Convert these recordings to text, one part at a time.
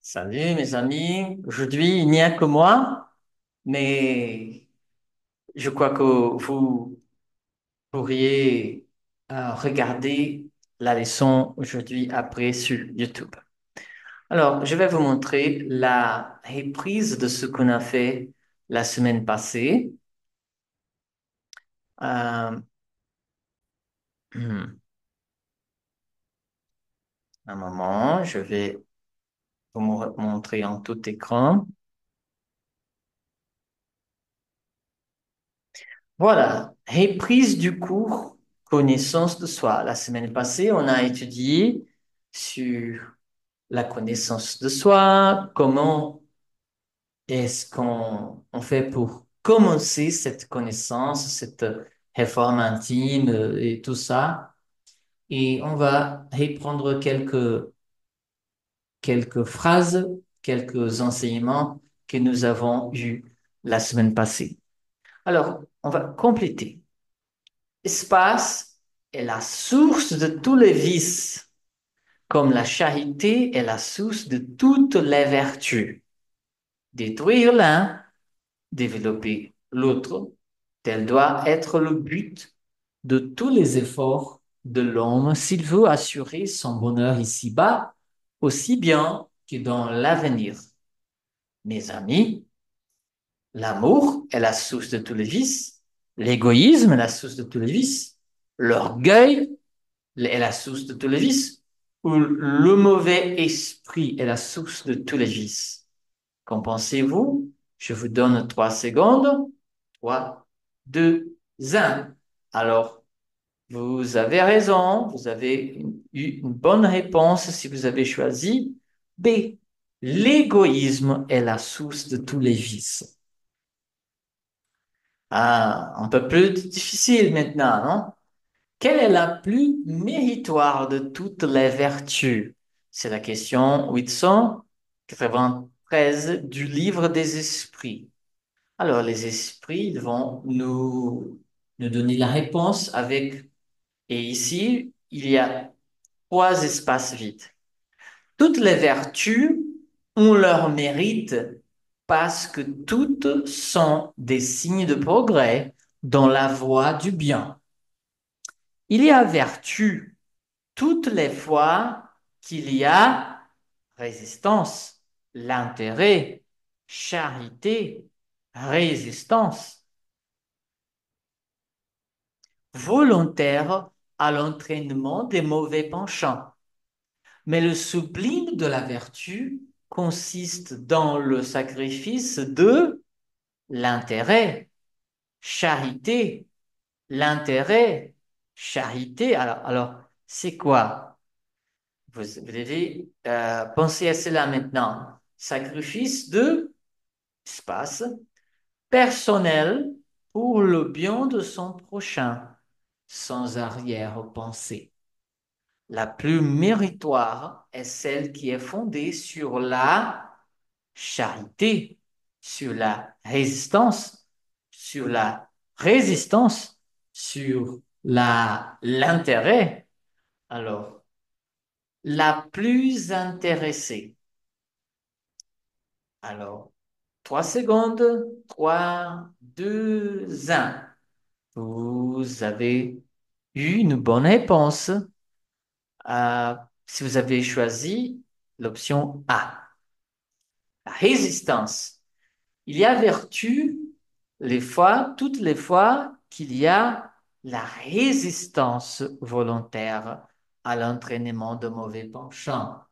Salut mes amis, aujourd'hui il n'y a que moi, mais je crois que vous pourriez regarder la leçon aujourd'hui après sur YouTube. Alors, je vais vous montrer la reprise de ce qu'on a fait la semaine passée. Euh, un moment, je vais vous montrer en tout écran. Voilà, reprise du cours connaissance de soi. La semaine passée, on a étudié sur la connaissance de soi, comment est-ce qu'on fait pour commencer cette connaissance, cette réforme intime et tout ça. Et on va reprendre quelques phrases, quelques enseignements que nous avons eus la semaine passée. Alors, on va compléter. L'espace est la source de tous les vices, comme la charité est la source de toutes les vertus. Détruire l'un, développer l'autre, tel doit être le but de tous les efforts de l'homme s'il veut assurer son bonheur ici-bas, aussi bien que dans l'avenir. Mes amis, l'amour est la source de tous les vices, l'égoïsme est la source de tous les vices, l'orgueil est la source de tous les vices, ou le mauvais esprit est la source de tous les vices. Qu'en pensez-vous? Je vous donne 3 secondes. 3, 2, 1. Alors, vous avez raison, vous avez eu une bonne réponse si vous avez choisi B. L'égoïsme est la source de tous les vices. Ah, un peu plus difficile maintenant, non? Quelle est la plus méritoire de toutes les vertus? C'est la question 893 du livre des esprits. Alors, les esprits, ils vont nous donner la réponse avec, et ici, il y a 3 espaces vides. Toutes les vertus ont leur mérite parce que toutes sont des signes de progrès dans la voie du bien. Il y a vertu toutes les fois qu'il y a résistance, l'intérêt, charité, résistance, volontaire à l'entraînement des mauvais penchants. Mais le sublime de la vertu consiste dans le sacrifice de l'intérêt, charité, l'intérêt, charité. Alors c'est quoi? Vous devez penser à cela maintenant. Sacrifice de espace personnel pour le bien de son prochain, sans arrière-pensée. La plus méritoire est celle qui est fondée sur la charité, sur la résistance, sur la résistance, sur l'intérêt. Alors, la plus intéressée. Alors, 3 secondes, 3, 2, 1. Vous avez eu une bonne réponse. Si vous avez choisi l'option A, la résistance. Il y a vertu toutes les fois qu'il y a la résistance volontaire à l'entraînement de mauvais penchants.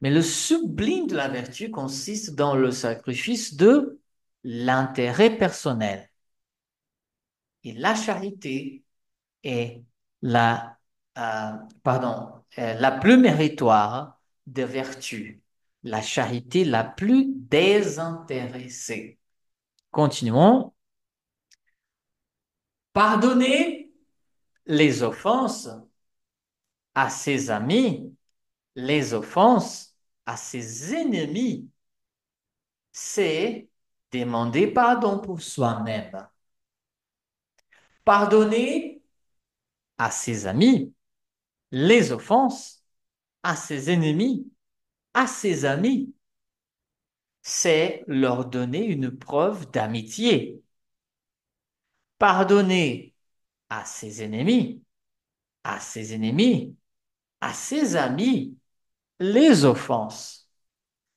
Mais le sublime de la vertu consiste dans le sacrifice de l'intérêt personnel. Et la charité est la, euh, la plus méritoire des vertus, la charité la plus désintéressée. Continuons. Pardonner les offenses à ses amis, les offenses à ses ennemis, c'est demander pardon pour soi-même. Pardonner à ses amis les offenses à ses ennemis, à ses amis, c'est leur donner une preuve d'amitié. Pardonner à ses ennemis, à ses ennemis, à ses amis, les offenses,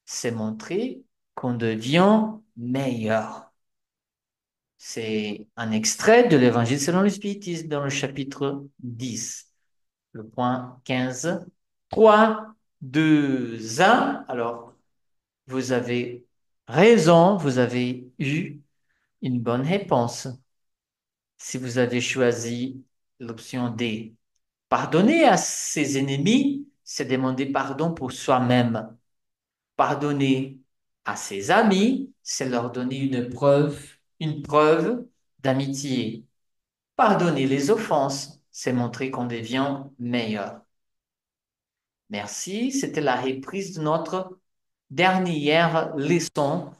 c'est montrer qu'on devient meilleur. C'est un extrait de l'Évangile selon le Spiritisme dans le chapitre 10, le point 15. 3, 2, 1. Alors, vous avez raison, vous avez eu une bonne réponse. Si vous avez choisi l'option D, pardonner à ses ennemis, c'est demander pardon pour soi-même. Pardonner à ses amis, c'est leur donner une preuve d'amitié. Pardonner les offenses, c'est montrer qu'on devient meilleur. Merci, c'était la reprise de notre dernière leçon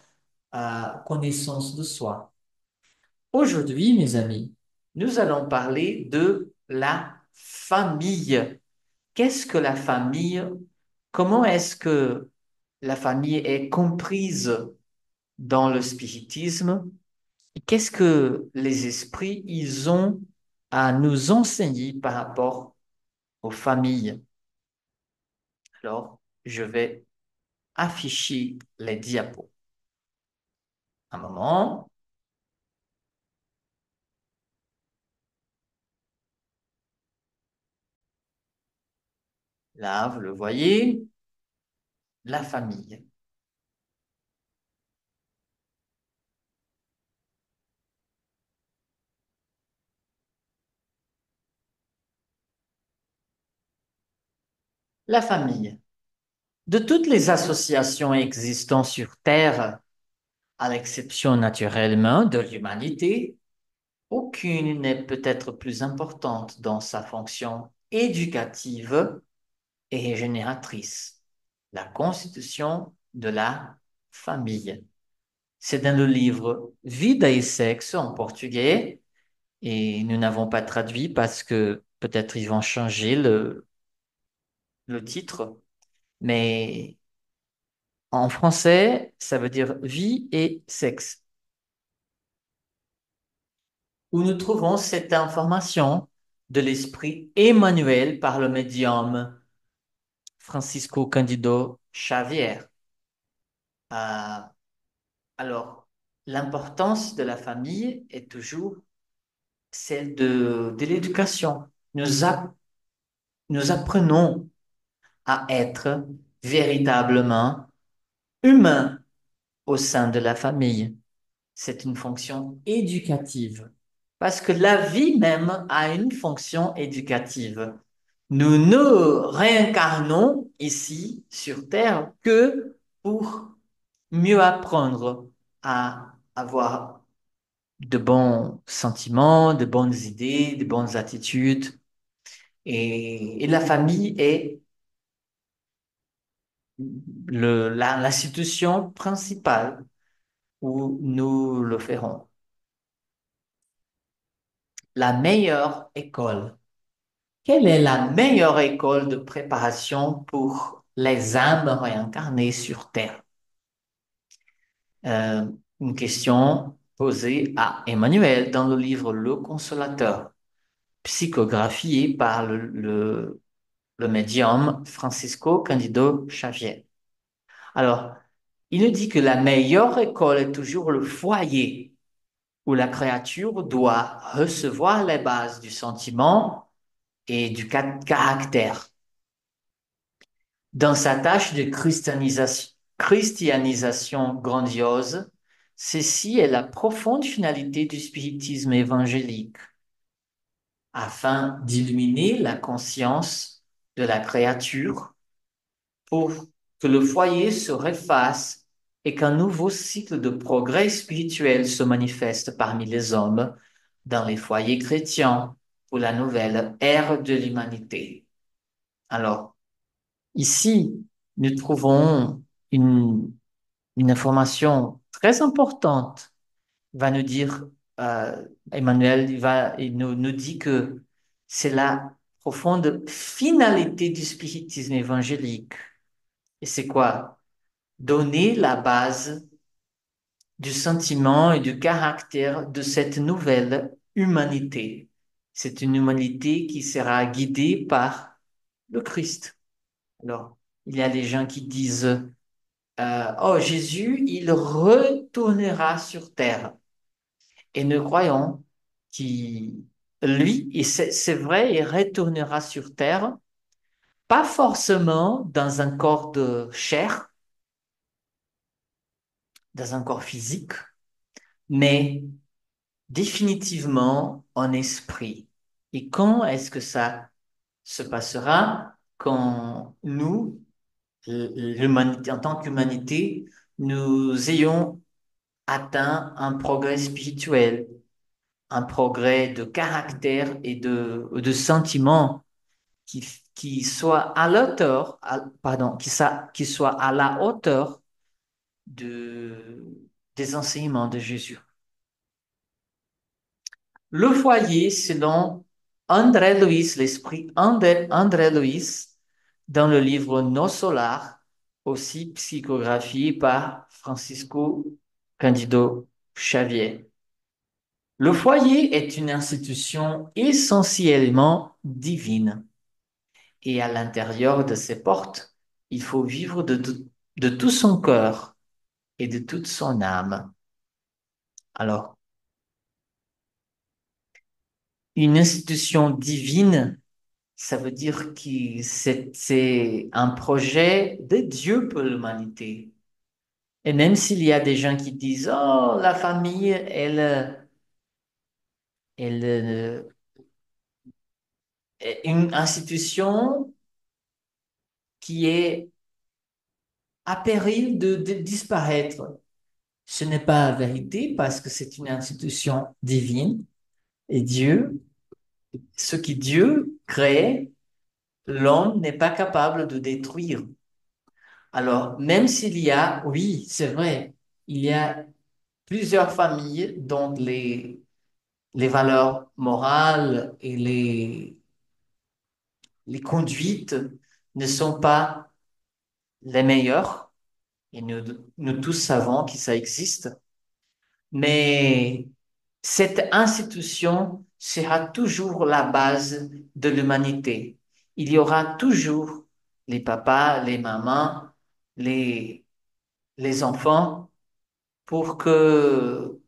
à connaissance de soi. Aujourd'hui, mes amis, nous allons parler de la famille. Qu'est-ce que la famille? Comment est-ce que la famille est comprise dans le spiritisme? Et qu'est-ce que les esprits, ils ont à nous enseigner par rapport aux familles? Alors, je vais afficher les diapos. Un moment. Là, vous le voyez, la famille. La famille. De toutes les associations existant sur Terre, à l'exception naturellement de l'humanité, aucune n'est peut-être plus importante dans sa fonction éducative et génératrice. La constitution de la famille. C'est dans le livre Vida et sexe en portugais et nous n'avons pas traduit parce que peut-être ils vont changer le titre, mais en français, ça veut dire vie et sexe, où nous trouvons cette information de l'esprit Emmanuel par le médium Francisco Cândido Xavier. Euh, alors, l'importance de la famille est toujours celle de l'éducation. Nous apprenons à être véritablement humains au sein de la famille. C'est une fonction éducative. Parce que la vie même a une fonction éducative. Nous ne réincarnons ici sur Terre que pour mieux apprendre à avoir de bons sentiments, de bonnes idées, de bonnes attitudes. Et la famille est l'institution principale où nous le ferons. La meilleure école. Quelle est la meilleure école de préparation pour les âmes réincarnées sur Terre? Euh, une question posée à Emmanuel dans le livre Le Consolateur, psychographié par le médium Francisco Cândido Xavier. Alors, il nous dit que la meilleure école est toujours le foyer où la créature doit recevoir les bases du sentiment et du caractère. Dans sa tâche de christianisation grandiose, ceci est la profonde finalité du spiritisme évangélique, afin d'illuminer la conscience de la créature pour que le foyer se refasse et qu'un nouveau cycle de progrès spirituel se manifeste parmi les hommes dans les foyers chrétiens pour la nouvelle ère de l'humanité. Alors, ici, nous trouvons une, une information très importante. Il va nous dire, Emmanuel, il nous dit que c'est la profonde finalité du spiritisme évangélique Et c'est quoi? Donner la base du sentiment et du caractère de cette nouvelle humanité. C'est une humanité qui sera guidée par le Christ. Alors, il y a des gens qui disent, oh, Jésus, il retournera sur terre. Et nous croyons qu'il, lui, et c'est vrai, il retournera sur terre, pas forcément dans un corps de chair, dans un corps physique, mais définitivement en esprit. Et quand est-ce que ça se passera? Quand nous, l'humanité, en tant qu'humanité, nous ayons atteint un progrès spirituel, un progrès de caractère et de sentiments qui, qui soit à la hauteur, pardon, qui soit à la hauteur de, des enseignements de Jésus. Le foyer, selon André Luis, l'esprit André Luis, dans le livre Nos Solar, aussi psychographié par Francisco Cândido Xavier. Le foyer est une institution essentiellement divine et à l'intérieur de ses portes, il faut vivre de tout son cœur et de toute son âme. Alors, une institution divine, ça veut dire que c'est un projet de Dieu pour l'humanité. Et même s'il y a des gens qui disent, oh, la famille, elle est une institution qui est à péril de disparaître. Ce n'est pas la vérité parce que c'est une institution divine et Dieu, ce qui Dieu crée, l'homme n'est pas capable de détruire. Alors, même s'il y a, oui, c'est vrai, il y a plusieurs familles dont les valeurs morales et les conduites ne sont pas les meilleures, et nous tous savons que ça existe, mais cette institution sera toujours la base de l'humanité. Il y aura toujours les papas, les mamans, les, les enfants pour que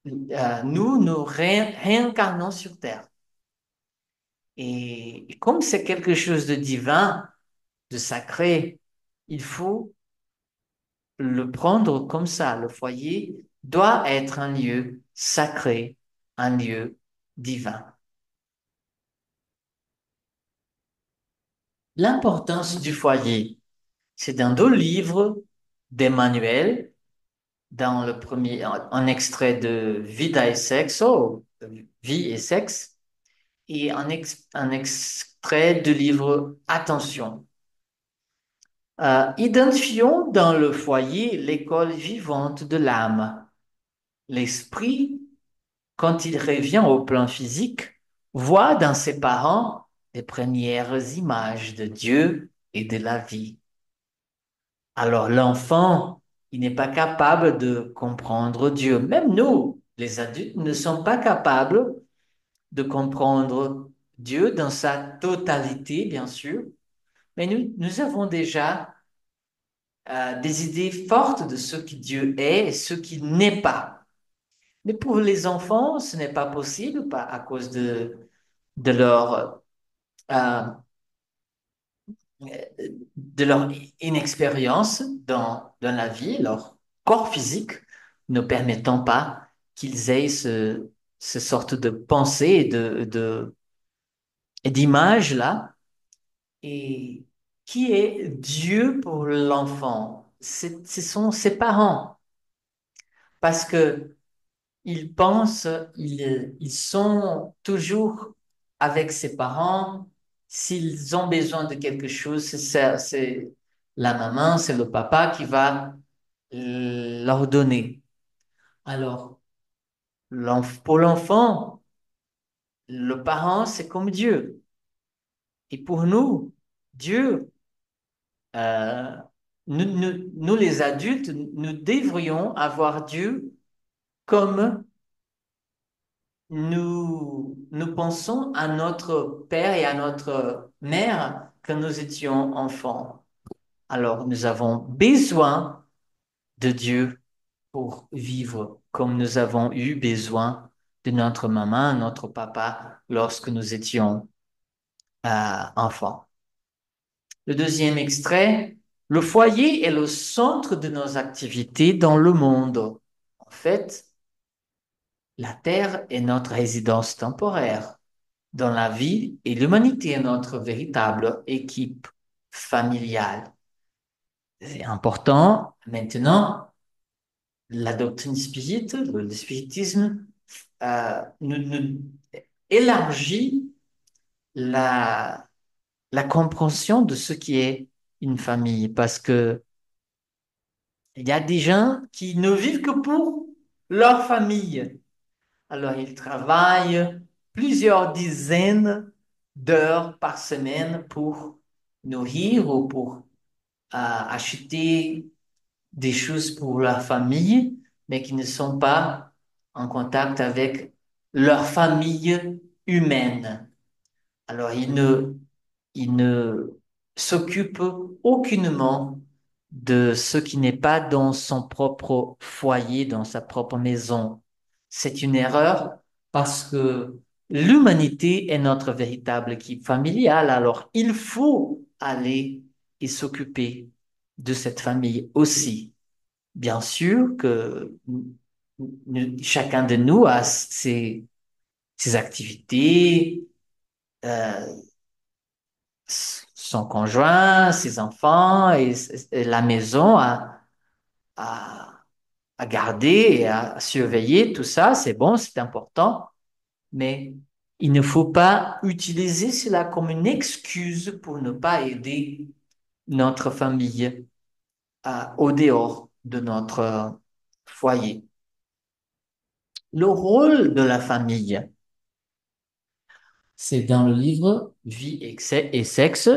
nous nous réincarnons sur Terre. Et comme c'est quelque chose de divin, de sacré, il faut le prendre comme ça. Le foyer doit être un lieu sacré, un lieu divin. L'importance du foyer, c'est dans deux livres d'Emmanuel, dans le premier, un extrait de Vida et Sexo, Vie et Sexe, et un extrait du livre Attention. Identifions dans le foyer l'école vivante de l'âme. L'esprit, quand il revient au plan physique, voit dans ses parents les premières images de Dieu et de la vie. Alors l'enfant, il n'est pas capable de comprendre Dieu. Même nous, les adultes, ne sommes pas capables de comprendre Dieu dans sa totalité, bien sûr, mais nous avons déjà des idées fortes de ce que Dieu est et ce qu'il n'est pas. Mais pour les enfants, ce n'est pas possible à cause de leur, euh, de leur inexpérience dans la vie, leur corps physique ne permettant pas qu'ils aient ce sorte de pensée et d'image là. Et qui est Dieu pour l'enfant? Ce sont ses parents. Parce que ils pensent, ils sont toujours avec ses parents. S'ils ont besoin de quelque chose, c'est la maman, c'est le papa qui va leur donner. Alors, pour l'enfant, le parent, c'est comme Dieu. Et pour nous, Dieu, euh, nous, les adultes, nous devrions avoir Dieu comme nous pensons à notre père et à notre mère quand nous étions enfants. Alors, nous avons besoin de Dieu pour vivre comme nous avons eu besoin de notre maman, notre papa lorsque nous étions enfants. Le deuxième extrait, le foyer est le centre de nos activités dans le monde. En fait, la Terre est notre résidence temporaire dans la vie et l'humanité est notre véritable équipe familiale. C'est important. Maintenant, la doctrine spirite, le spiritisme, nous élargit la, la compréhension de ce qui est une famille parce que il y a des gens qui ne vivent que pour leur famille. Alors, ils travaillent plusieurs dizaines d'heures par semaine pour nourrir ou pour acheter des choses pour leur famille, mais qui ne sont pas en contact avec leur famille humaine. Alors, il ne s'occupe aucunement de ce qui n'est pas dans son propre foyer, dans sa propre maison. C'est une erreur parce que l'humanité est notre véritable équipe familiale. Alors, il faut aller et s'occuper de cette famille aussi. Bien sûr que chacun de nous a ses activités, euh, son conjoint, ses enfants et la maison à, à garder et à surveiller. Tout ça, c'est bon, c'est important, mais il ne faut pas utiliser cela comme une excuse pour ne pas aider notre famille au dehors de notre foyer. Le rôle de la famille, c'est dans le livre Vie et sexe,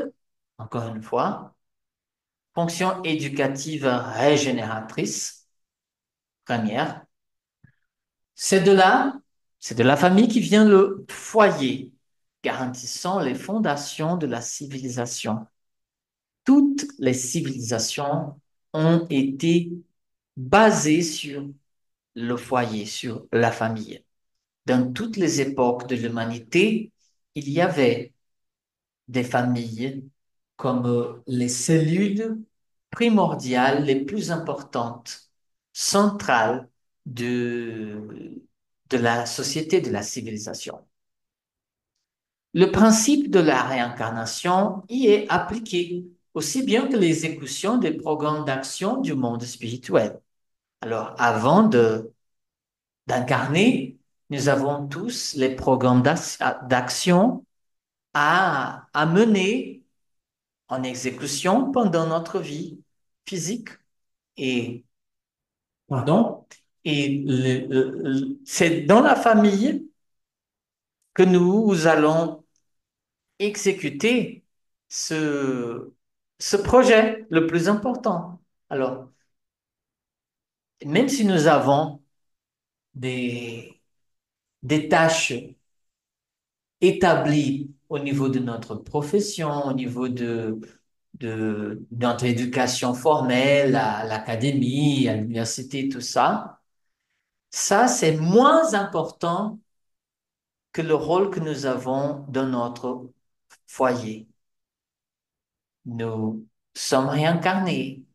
encore une fois, fonction éducative régénératrice, première. C'est de là, c'est de la famille qui vient le foyer, garantissant les fondations de la civilisation. Toutes les civilisations ont été basées sur le foyer, sur la famille. Dans toutes les époques de l'humanité, il y avait des familles comme les cellules primordiales les plus importantes, centrales de la société, de la civilisation. Le principe de la réincarnation y est appliqué, aussi bien que l'exécution des programmes d'action du monde spirituel. Alors, avant d'incarner, nous avons tous les programmes d'action à mener en exécution pendant notre vie physique et, pardon, et c'est dans la famille que nous allons exécuter ce, ce projet le plus important. Alors, même si nous avons des, des tâches établies au niveau de notre profession, au niveau de notre éducation formelle à l'académie, à l'université, tout ça, ça, c'est moins important que le rôle que nous avons dans notre foyer. Nous sommes réincarnés,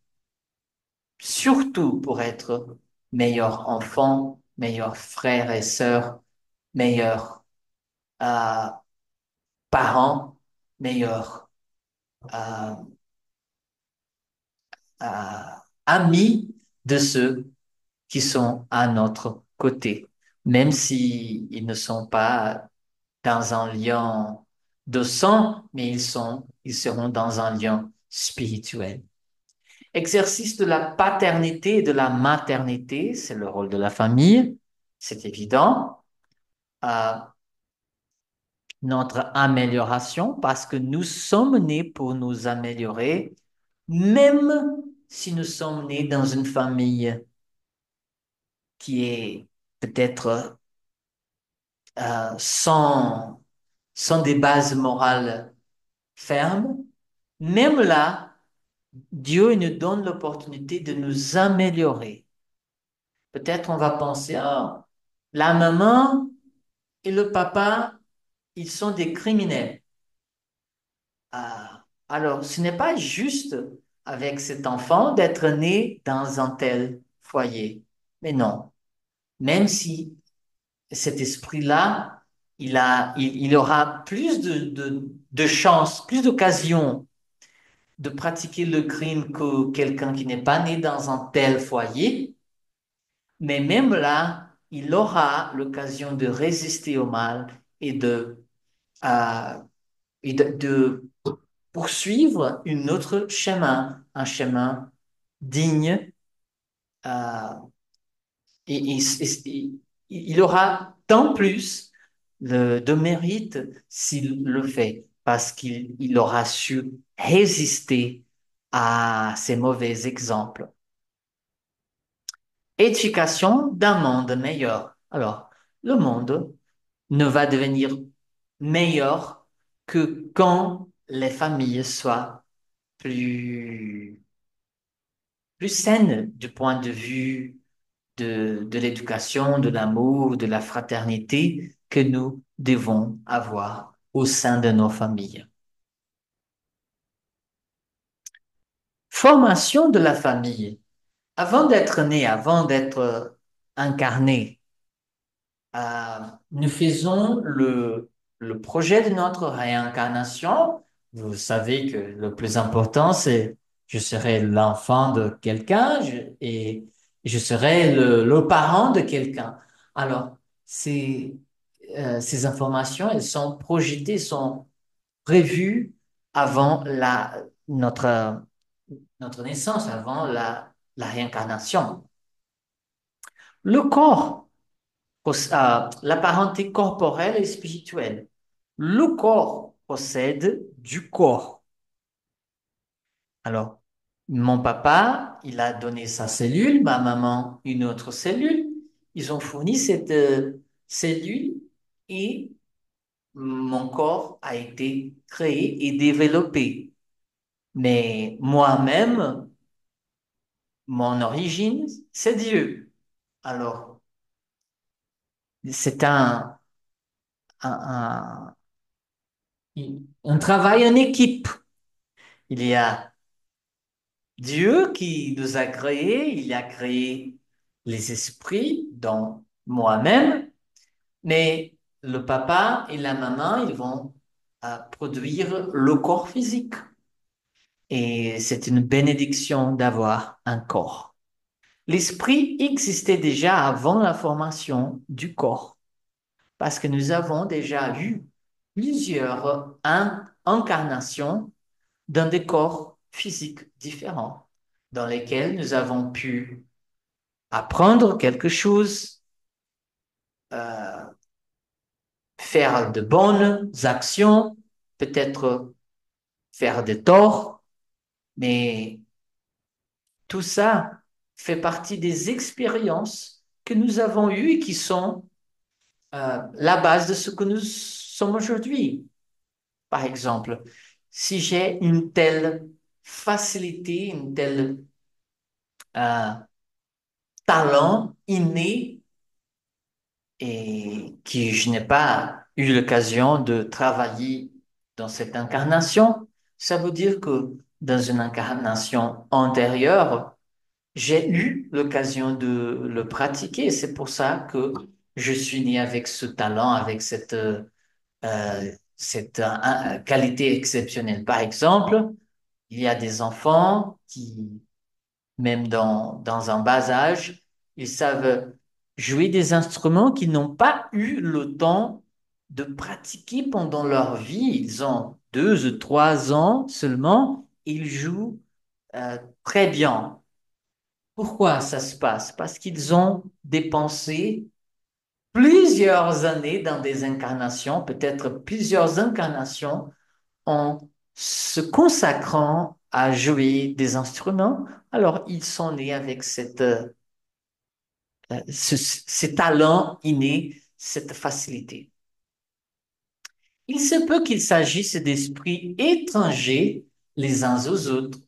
surtout pour être meilleurs enfants, meilleurs frères et sœurs, meilleurs euh, parents, meilleurs euh, euh, amis de ceux qui sont à notre côté, même si ils ne sont pas dans un lien de sang, mais ils seront dans un lien spirituel. Exercice de la paternité et de la maternité, c'est le rôle de la famille, c'est évident. Euh, notre amélioration, parce que nous sommes nés pour nous améliorer, même si nous sommes nés dans une famille qui est peut-être sans des bases morales fermes, même là, Dieu nous donne l'opportunité de nous améliorer. Peut-être on va penser, ah, la maman et le papa, ils sont des criminels. Alors, ce n'est pas juste avec cet enfant d'être né dans un tel foyer. Mais non, même si cet esprit-là, il aura plus de chances, plus d'occasions de pratiquer le crime que quelqu'un qui n'est pas né dans un tel foyer. Mais même là, il aura l'occasion de résister au mal et euh, de poursuivre un autre chemin, un chemin digne, euh, et il aura tant plus de mérite s'il le fait, parce qu'il aura su résister à ces mauvais exemples. Éducation d'un monde meilleur. Alors, le monde ne va devenir meilleur que quand les familles soient plus plus saine du point de vue de l'éducation, de l'amour, de la fraternité que nous devons avoir au sein de nos familles. Formation de la famille. Avant d'être né, avant d'être incarné, euh, nous faisons le projet de notre réincarnation. Vous savez que le plus important, c'est je serai l'enfant de quelqu'un et je serai le parent de quelqu'un. Alors, ces informations, elles sont projetées, sont prévues avant notre naissance, avant la réincarnation. Le corps. La parenté corporelle et spirituelle. Le corps possède du corps. Alors, mon papa, il a donné sa cellule, ma maman, une autre cellule. Ils ont fourni cette cellule et mon corps a été créé et développé. Mais moi-même, mon origine, c'est Dieu. Alors, c'est un, un travail en équipe. Il y a Dieu qui nous a créés, il a créé les esprits, dont moi-même, mais le papa et la maman, ils vont produire le corps physique. Et c'est une bénédiction d'avoir un corps. L'esprit existait déjà avant la formation du corps, parce que nous avons déjà eu plusieurs incarnations dans des corps physiques différents, dans lesquels nous avons pu apprendre quelque chose, euh, faire de bonnes actions, peut-être faire des torts, mais tout ça fait partie des expériences que nous avons eues et qui sont la base de ce que nous sommes aujourd'hui. Par exemple, si j'ai une telle facilité, une telle euh, talent inné et que je n'ai pas eu l'occasion de travailler dans cette incarnation, ça veut dire que dans une incarnation antérieure, j'ai eu l'occasion de le pratiquer. C'est pour ça que je suis né avec ce talent, avec cette qualité exceptionnelle. Par exemple, il y a des enfants qui même dans un bas âge, ils savent jouer des instruments qu'ils n'ont pas eu le temps de pratiquer pendant leur vie. Ils ont 2 ou 3 ans seulement, et ils jouent très bien. Pourquoi ça se passe? Parce qu'ils ont dépensé plusieurs années dans des incarnations, peut-être plusieurs incarnations, en se consacrant à jouer des instruments. Alors, ils sont nés avec ces talents innés, cette facilité. Il se peut qu'il s'agisse d'esprits étrangers les uns aux autres.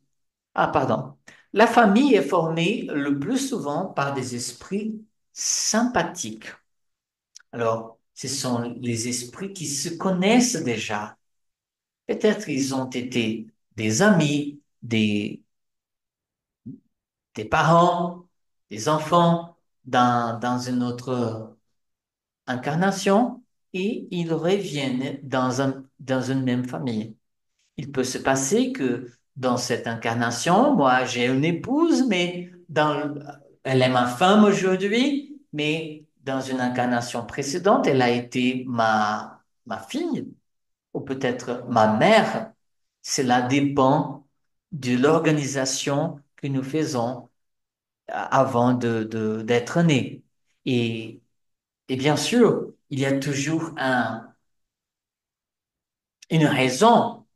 Ah, pardon. La famille est formée le plus souvent par des esprits sympathiques. Alors, ce sont les esprits qui se connaissent déjà. Peut-être ils ont été des amis, des parents, des enfants dans une autre incarnation et ils reviennent dans une même famille. Il peut se passer que dans cette incarnation, moi j'ai une épouse, mais elle est ma femme aujourd'hui, mais dans une incarnation précédente, elle a été ma fille ou peut-être ma mère. Cela dépend de l'organisation que nous faisons avant d'être nés. Et, et bien sûr, il y a toujours une raison.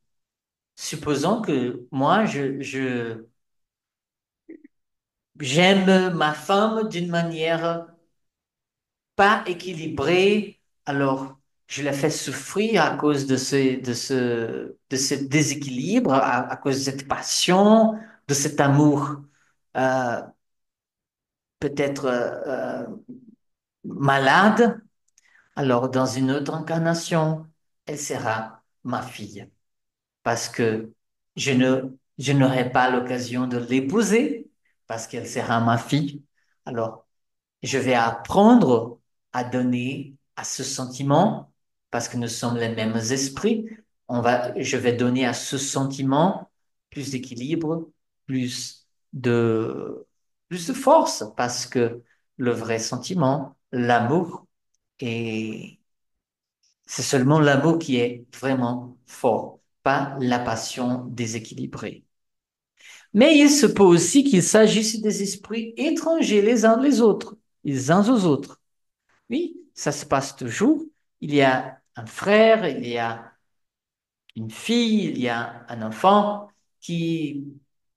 Supposons que moi, j'aime ma femme d'une manière pas équilibrée, alors je la fais souffrir à cause de ce déséquilibre, à cause de cette passion, de cet amour euh, peut-être malade. Alors dans une autre incarnation, elle sera ma fille parce que je n'aurai pas l'occasion de l'épouser parce qu'elle sera ma fille. Alors je vais apprendre à donner à ce sentiment, parce que nous sommes les mêmes esprits. Je vais donner à ce sentiment plus d'équilibre, plus de, plus de force, parce que le vrai sentiment, l'amour, et c'est seulement l'amour qui est vraiment fort, pas la passion déséquilibrée. Mais il se peut aussi qu'il s'agisse des esprits étrangers les uns aux autres. Oui, ça se passe toujours. Il y a un frère, il y a une fille, il y a un enfant qui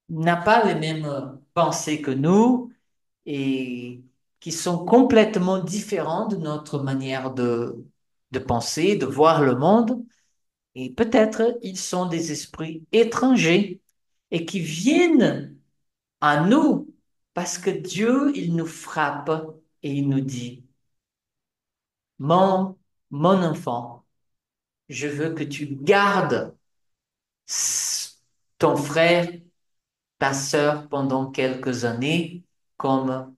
n'a pas les mêmes pensées que nous et qui sont complètement différents de notre manière de penser, de voir le monde. Et peut-être ils sont des esprits étrangers et qui viennent à nous parce que Dieu, il nous frappe et il nous dit, mon, mon enfant, je veux que tu gardes ton frère, ta sœur pendant quelques années comme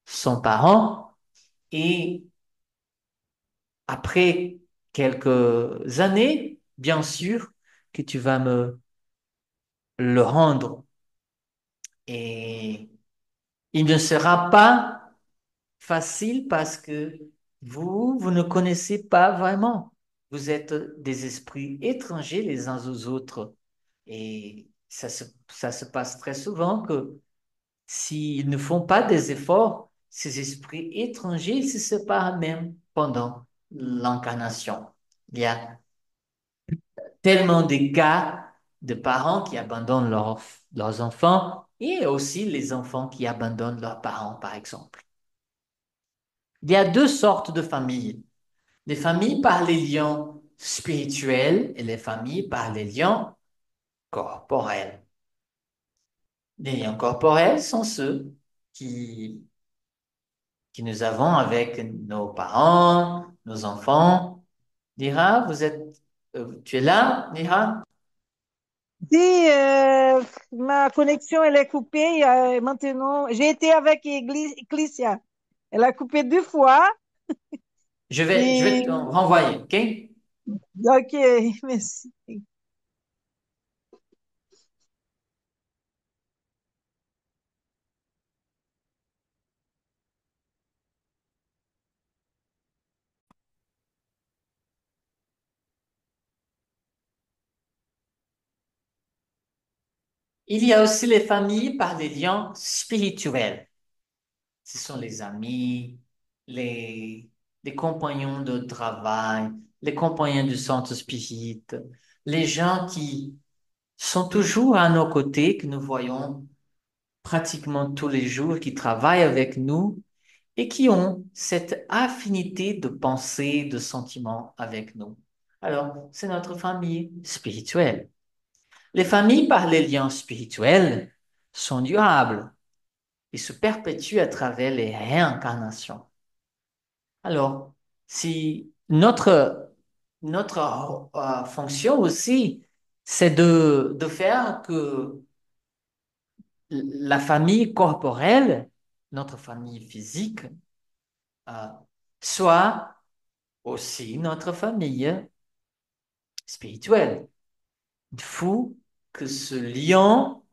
son parent et après quelques années, bien sûr que tu vas me le rendre et il ne sera pas facile parce que vous ne connaissez pas vraiment. Vous êtes des esprits étrangers les uns aux autres. Et ça se passe très souvent que s'ils ne font pas des efforts, ces esprits étrangers ils se séparent même pendant l'incarnation. Il y a tellement de cas de parents qui abandonnent leurs enfants et aussi les enfants qui abandonnent leurs parents, par exemple. Il y a deux sortes de familles. Les familles par les liens spirituels et les familles par les liens corporels. Les liens corporels sont ceux qui, que nous avons avec nos parents, nos enfants. Nira, tu es là, Nira? Si ma connexion elle est coupée maintenant, j'ai été avec Ecclesia. Elle a coupé 2 fois Je vais et te renvoyer, OK? ok, merci. Il y a aussi les familles par les liens spirituels. Ce sont les amis, les, les compagnons de travail, les compagnons du centre spirit, les gens sont toujours à nos côtés, que nous voyons pratiquement tous les jours, qui travaillent avec nous et qui ont cette affinité de pensée, de sentiments avec nous. Alors, c'est notre famille spirituelle. Les familles par les liens spirituels sont durables et se perpétuent à travers les réincarnations. Alors, si notre fonction aussi, c'est de faire que la famille corporelle, notre famille physique, euh, soit aussi notre famille spirituelle. Il faut que ce lien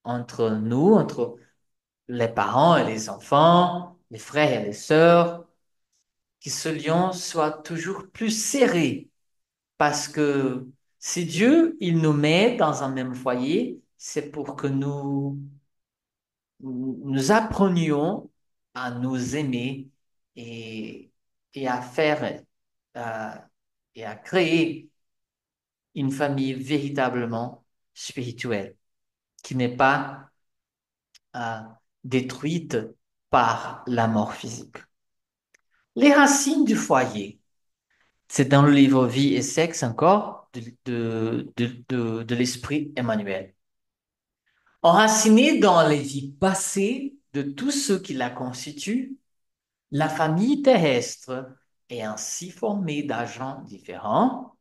entre nous, entre les parents et les enfants, les frères et les sœurs, que ce lien soit toujours plus serré. Parce que si Dieu, il nous met dans un même foyer, c'est pour que nous apprenions à nous aimer et, et à faire euh, et à créer une famille véritablement spirituelle qui n'est pas euh, détruite par la mort physique. Les racines du foyer, c'est dans le livre Vie et sexe encore de l'esprit Emmanuel. Enraciné dans les vies passées de tous ceux qui la constituent, la famille terrestre est ainsi formée d'agents différents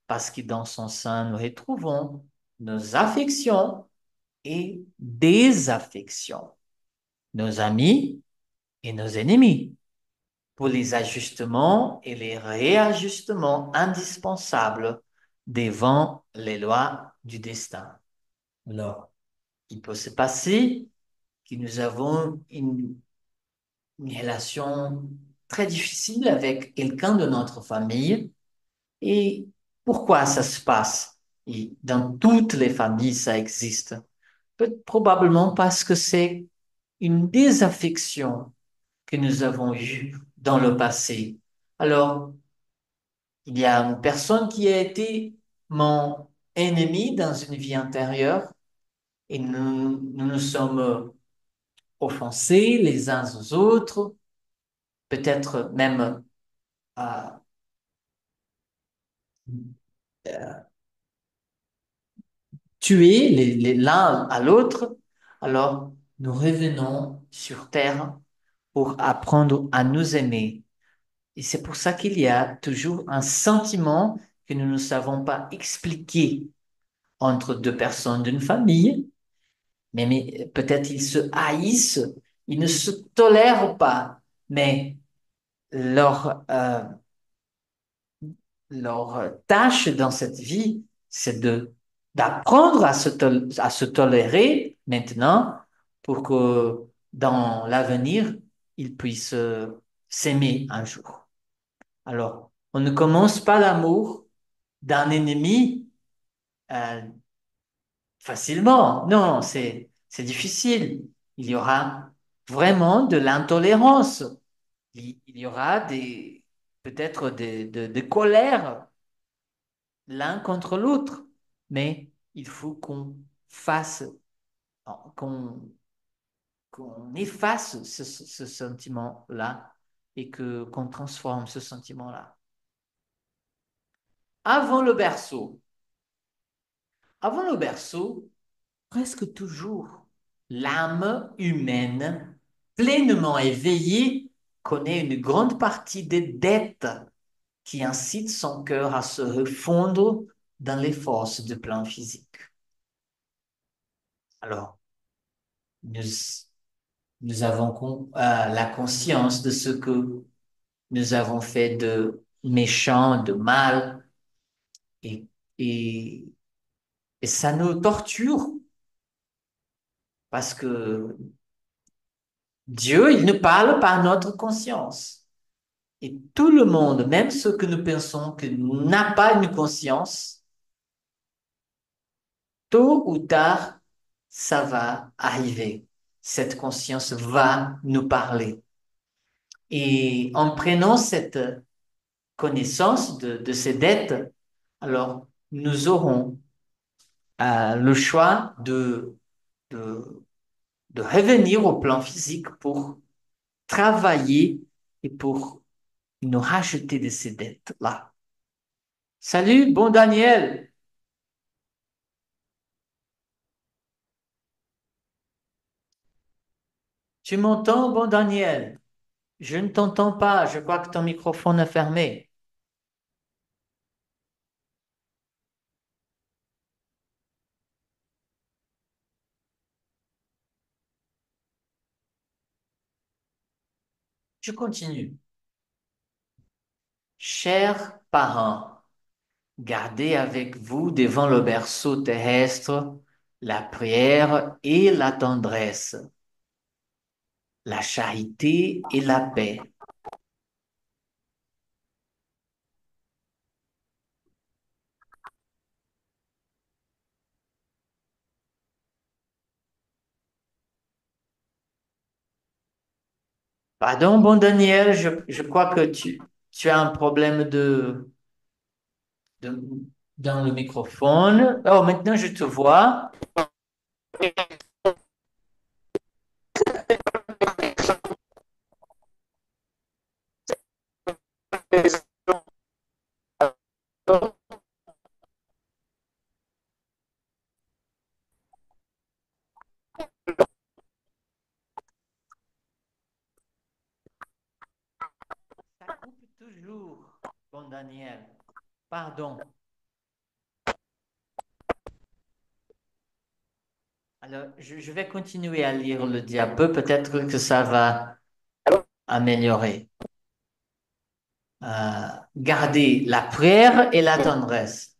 parce que dans son sein, nous retrouvons nos affections et désaffections, nos amis et nos ennemis, pour les ajustements et les réajustements indispensables devant les lois du destin. Alors, il peut se passer que nous avons une relation très difficile avec quelqu'un de notre famille. Et pourquoi ça se passe? Et dans toutes les familles, ça existe. Probablement parce que c'est une désaffection que nous avons eue dans le passé. Alors, il y a une personne qui a été mon ennemi dans une vie antérieure et nous nous sommes offensés les uns aux autres, peut-être même euh, tués l'un à l'autre. Alors, nous revenons sur Terre pour apprendre à nous aimer. Et c'est pour ça qu'il y a toujours un sentiment que nous ne savons pas expliquer entre deux personnes d'une famille, mais peut-être ils se haïssent, ils ne se tolèrent pas, mais leur, leur tâche dans cette vie, c'est d'apprendre à se tolérer maintenant pour que dans l'avenir, ils puissent s'aimer un jour. Alors, on ne commence pas l'amour d'un ennemi euh, facilement. Non, c'est difficile. Il y aura vraiment de l'intolérance. Il y aura peut-être des colères l'un contre l'autre. Mais il faut qu'on fasse, qu'on qu'on efface ce sentiment-là et qu'on transforme ce sentiment-là. Avant le berceau, Avant le berceau, presque toujours, l'âme humaine, pleinement éveillée, connaît une grande partie des dettes qui incitent son cœur à se refondre dans les forces du plan physique. Alors, nous, nous avons la conscience de ce que nous avons fait de méchant, de mal, et, et, et ça nous torture parce que Dieu, il ne parle par notre conscience. Et tout le monde, même ceux que nous pensons que n'a pas une conscience, tôt ou tard, ça va arriver. Cette conscience va nous parler. Et en prenant cette connaissance de ces dettes, alors nous aurons le choix de, de revenir au plan physique pour travailler et pour nous racheter de ces dettes-là. Salut, bon Daniel. Tu m'entends, bon Daniel? Je ne t'entends pas. Je crois que ton microphone est fermé. Je continue. Chers parents, gardez avec vous devant le berceau terrestre la prière et la tendresse, la charité et la paix. Pardon, bon Daniel, je crois que tu as un problème de- dans le microphone. Oh, maintenant je te vois. Ça coupe toujours, bon Daniel. Pardon. Alors, je vais continuer à lire le diapo. Peut-être que ça va améliorer. Gardez la prière et la tendresse,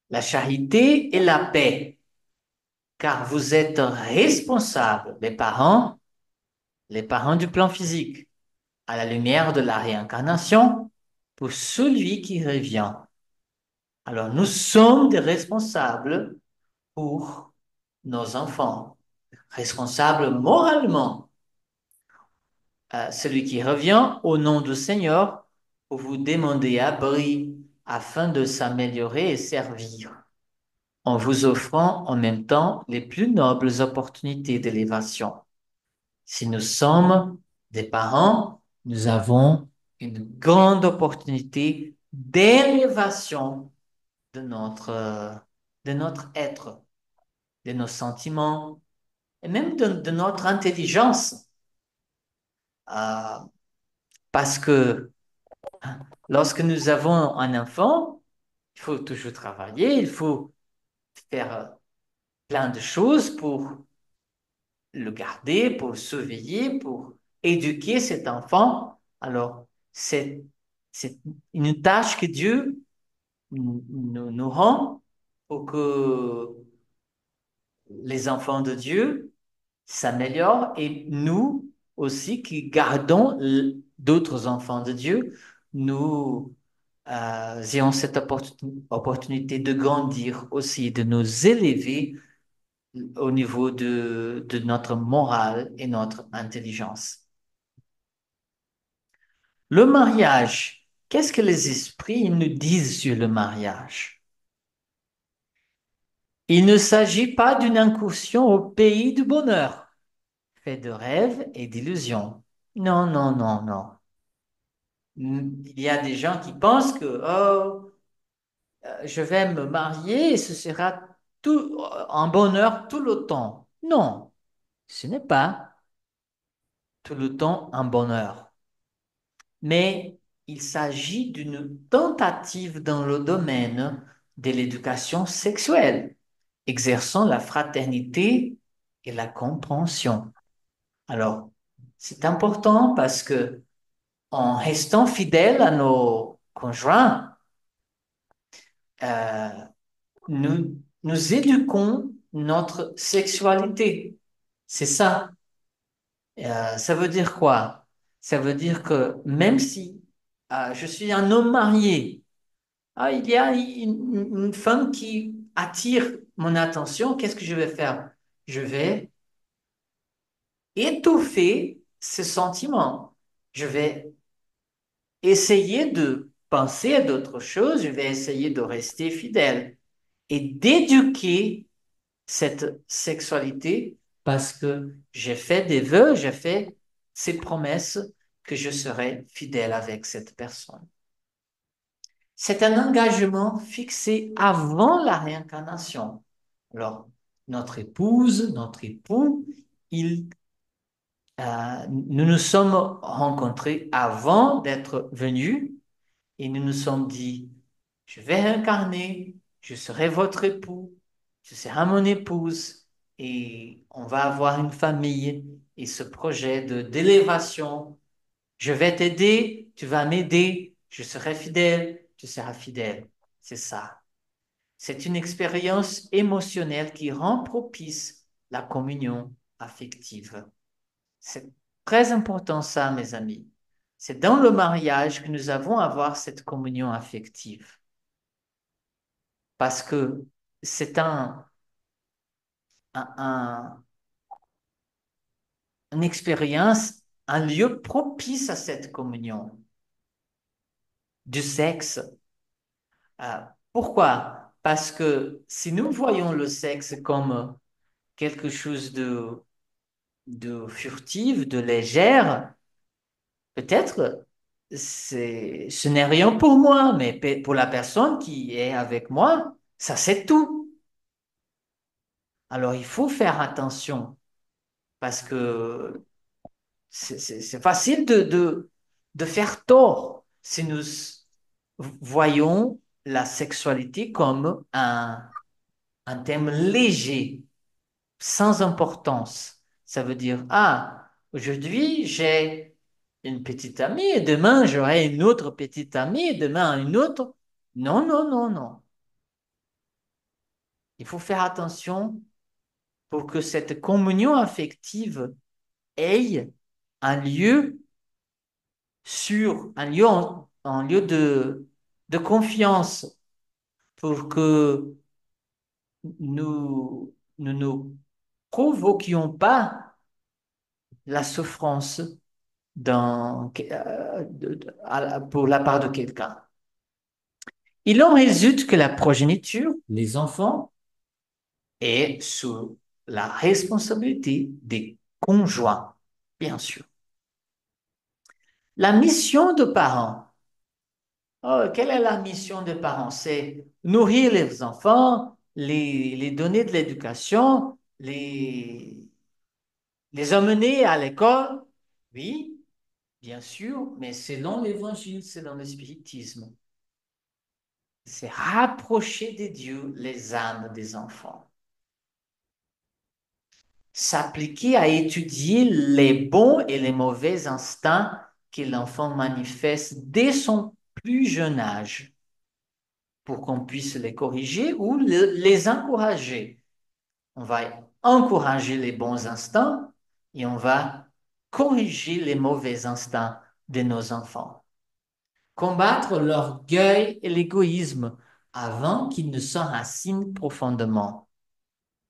la charité et la paix, car vous êtes responsables, les parents du plan physique, à la lumière de la réincarnation, pour celui qui revient. Alors, nous sommes des responsables pour nos enfants, responsables moralement. Celui qui revient au nom du Seigneur pour vous demander abri afin de s'améliorer et servir, en vous offrant en même temps les plus nobles opportunités d'élévation. Si nous sommes des parents, nous avons une grande opportunité d'élévation de notre être, de nos sentiments et même de notre intelligence. Euh, Parce que lorsque nous avons un enfant, il faut toujours travailler, il faut faire plein de choses pour le garder, pour le surveiller, pour éduquer cet enfant. Alors, c'est une tâche que Dieu nous rend pour que les enfants de Dieu s'améliorent et nous aussi qui gardons d'autres enfants de Dieu, nous ayons cette opportunité de grandir aussi, de nous élever au niveau de notre morale et notre intelligence. Le mariage, qu'est-ce que les esprits nous disent sur le mariage? Il ne s'agit pas d'une incursion au pays du bonheur, fait de rêves et d'illusions. Non, non, non, non. Il y a des gens qui pensent que oh, je vais me marier et ce sera tout un bonheur tout le temps. Non, ce n'est pas tout le temps un bonheur. Mais il s'agit d'une tentative dans le domaine de l'éducation sexuelle, exerçant la fraternité et la compréhension. Alors, c'est important parce que en restant fidèles à nos conjoints, euh, nous éduquons notre sexualité. C'est ça. Ça veut dire quoi? Ça veut dire que même si je suis un homme marié, il y a une femme qui attire mon attention, qu'est-ce que je vais faire? Je vais étouffer ce sentiment. Je vais essayer de penser à d'autres choses, je vais essayer de rester fidèle. et d'éduquer cette sexualité parce que j'ai fait des vœux, j'ai fait ces promesses que je serai fidèle avec cette personne. C'est un engagement fixé avant la réincarnation. Alors, notre épouse, notre époux, il, nous nous sommes rencontrés avant d'être venus et nous nous sommes dit, je vais incarner, je serai votre époux, je serai mon épouse et on va avoir une famille et ce projet de d'élévation. Je vais t'aider, tu vas m'aider, je serai fidèle, tu seras fidèle. C'est ça. C'est une expérience émotionnelle qui rend propice la communion affective. C'est très important ça, mes amis. C'est dans le mariage que nous avons à avoir cette communion affective. Parce que c'est un- un- une expérience, un lieu propice à cette communion du sexe. Euh, Pourquoi? Parce que si nous voyons le sexe comme quelque chose de furtif, de légère, peut-être ce n'est rien pour moi, mais pour la personne qui est avec moi, ça c'est tout. Alors il faut faire attention parce que c'est facile de faire tort si nous voyons la sexualité comme un thème léger, sans importance. Ça veut dire, ah, aujourd'hui j'ai une petite amie et demain j'aurai une autre petite amie et demain une autre. Non, non, non, non. Il faut faire attention pour que cette communion affective ait un lieu sûr, un lieu de confiance pour que nous ne provoquions pas la souffrance pour la part de quelqu'un. Il en résulte que la progéniture, les enfants, est sous la responsabilité des conjoints, bien sûr. La mission de parents. Oh, quelle est la mission des parents? C'est nourrir les enfants, les donner de l'éducation, les emmener à l'école. Oui, bien sûr, mais selon l'évangile, selon le spiritisme. C'est rapprocher de Dieu les âmes des enfants. S'appliquer à étudier les bons et les mauvais instincts que l'enfant manifeste dès son plus jeune âge pour qu'on puisse les corriger ou les encourager. On va encourager les bons instincts et on va corriger les mauvais instincts de nos enfants. Combattre l'orgueil et l'égoïsme avant qu'ils ne s'enracinent profondément.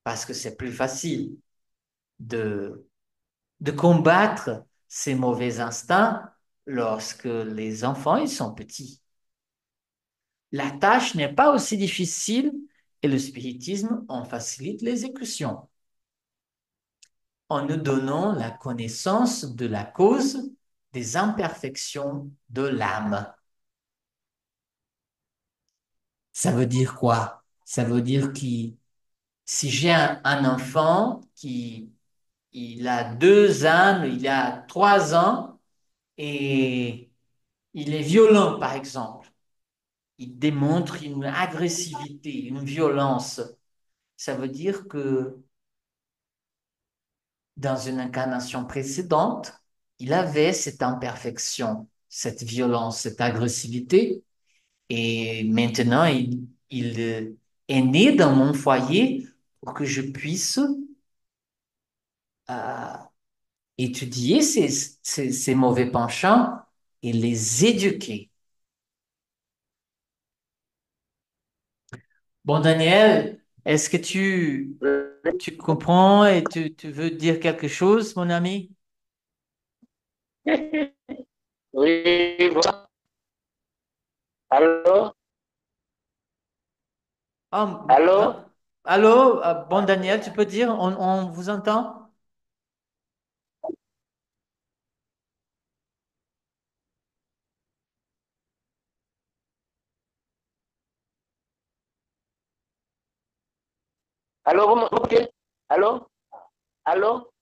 Parce que c'est plus facile de, de combattre ces mauvais instincts lorsque les enfants ils sont petits. La tâche n'est pas aussi difficile et le spiritisme en facilite l'exécution en nous donnant la connaissance de la cause des imperfections de l'âme. Ça veut dire quoi? Ça veut dire que si j'ai un enfant qui il a 2 ans, il a 3 ans et il est violent, par exemple, il démontre une agressivité, une violence, ça veut dire que dans une incarnation précédente, il avait cette imperfection, cette violence, cette agressivité, et maintenant il est né dans mon foyer pour que je puisse euh, étudier ces mauvais penchants et les éduquer. Bon, Daniel, est-ce que tu comprends et tu veux dire quelque chose, mon ami? Oui, bon. Alors, Ah, Allô? allô, bon Daniel, tu peux dire, on vous entend? Allô, vous m'écoutez? Allô? Allô?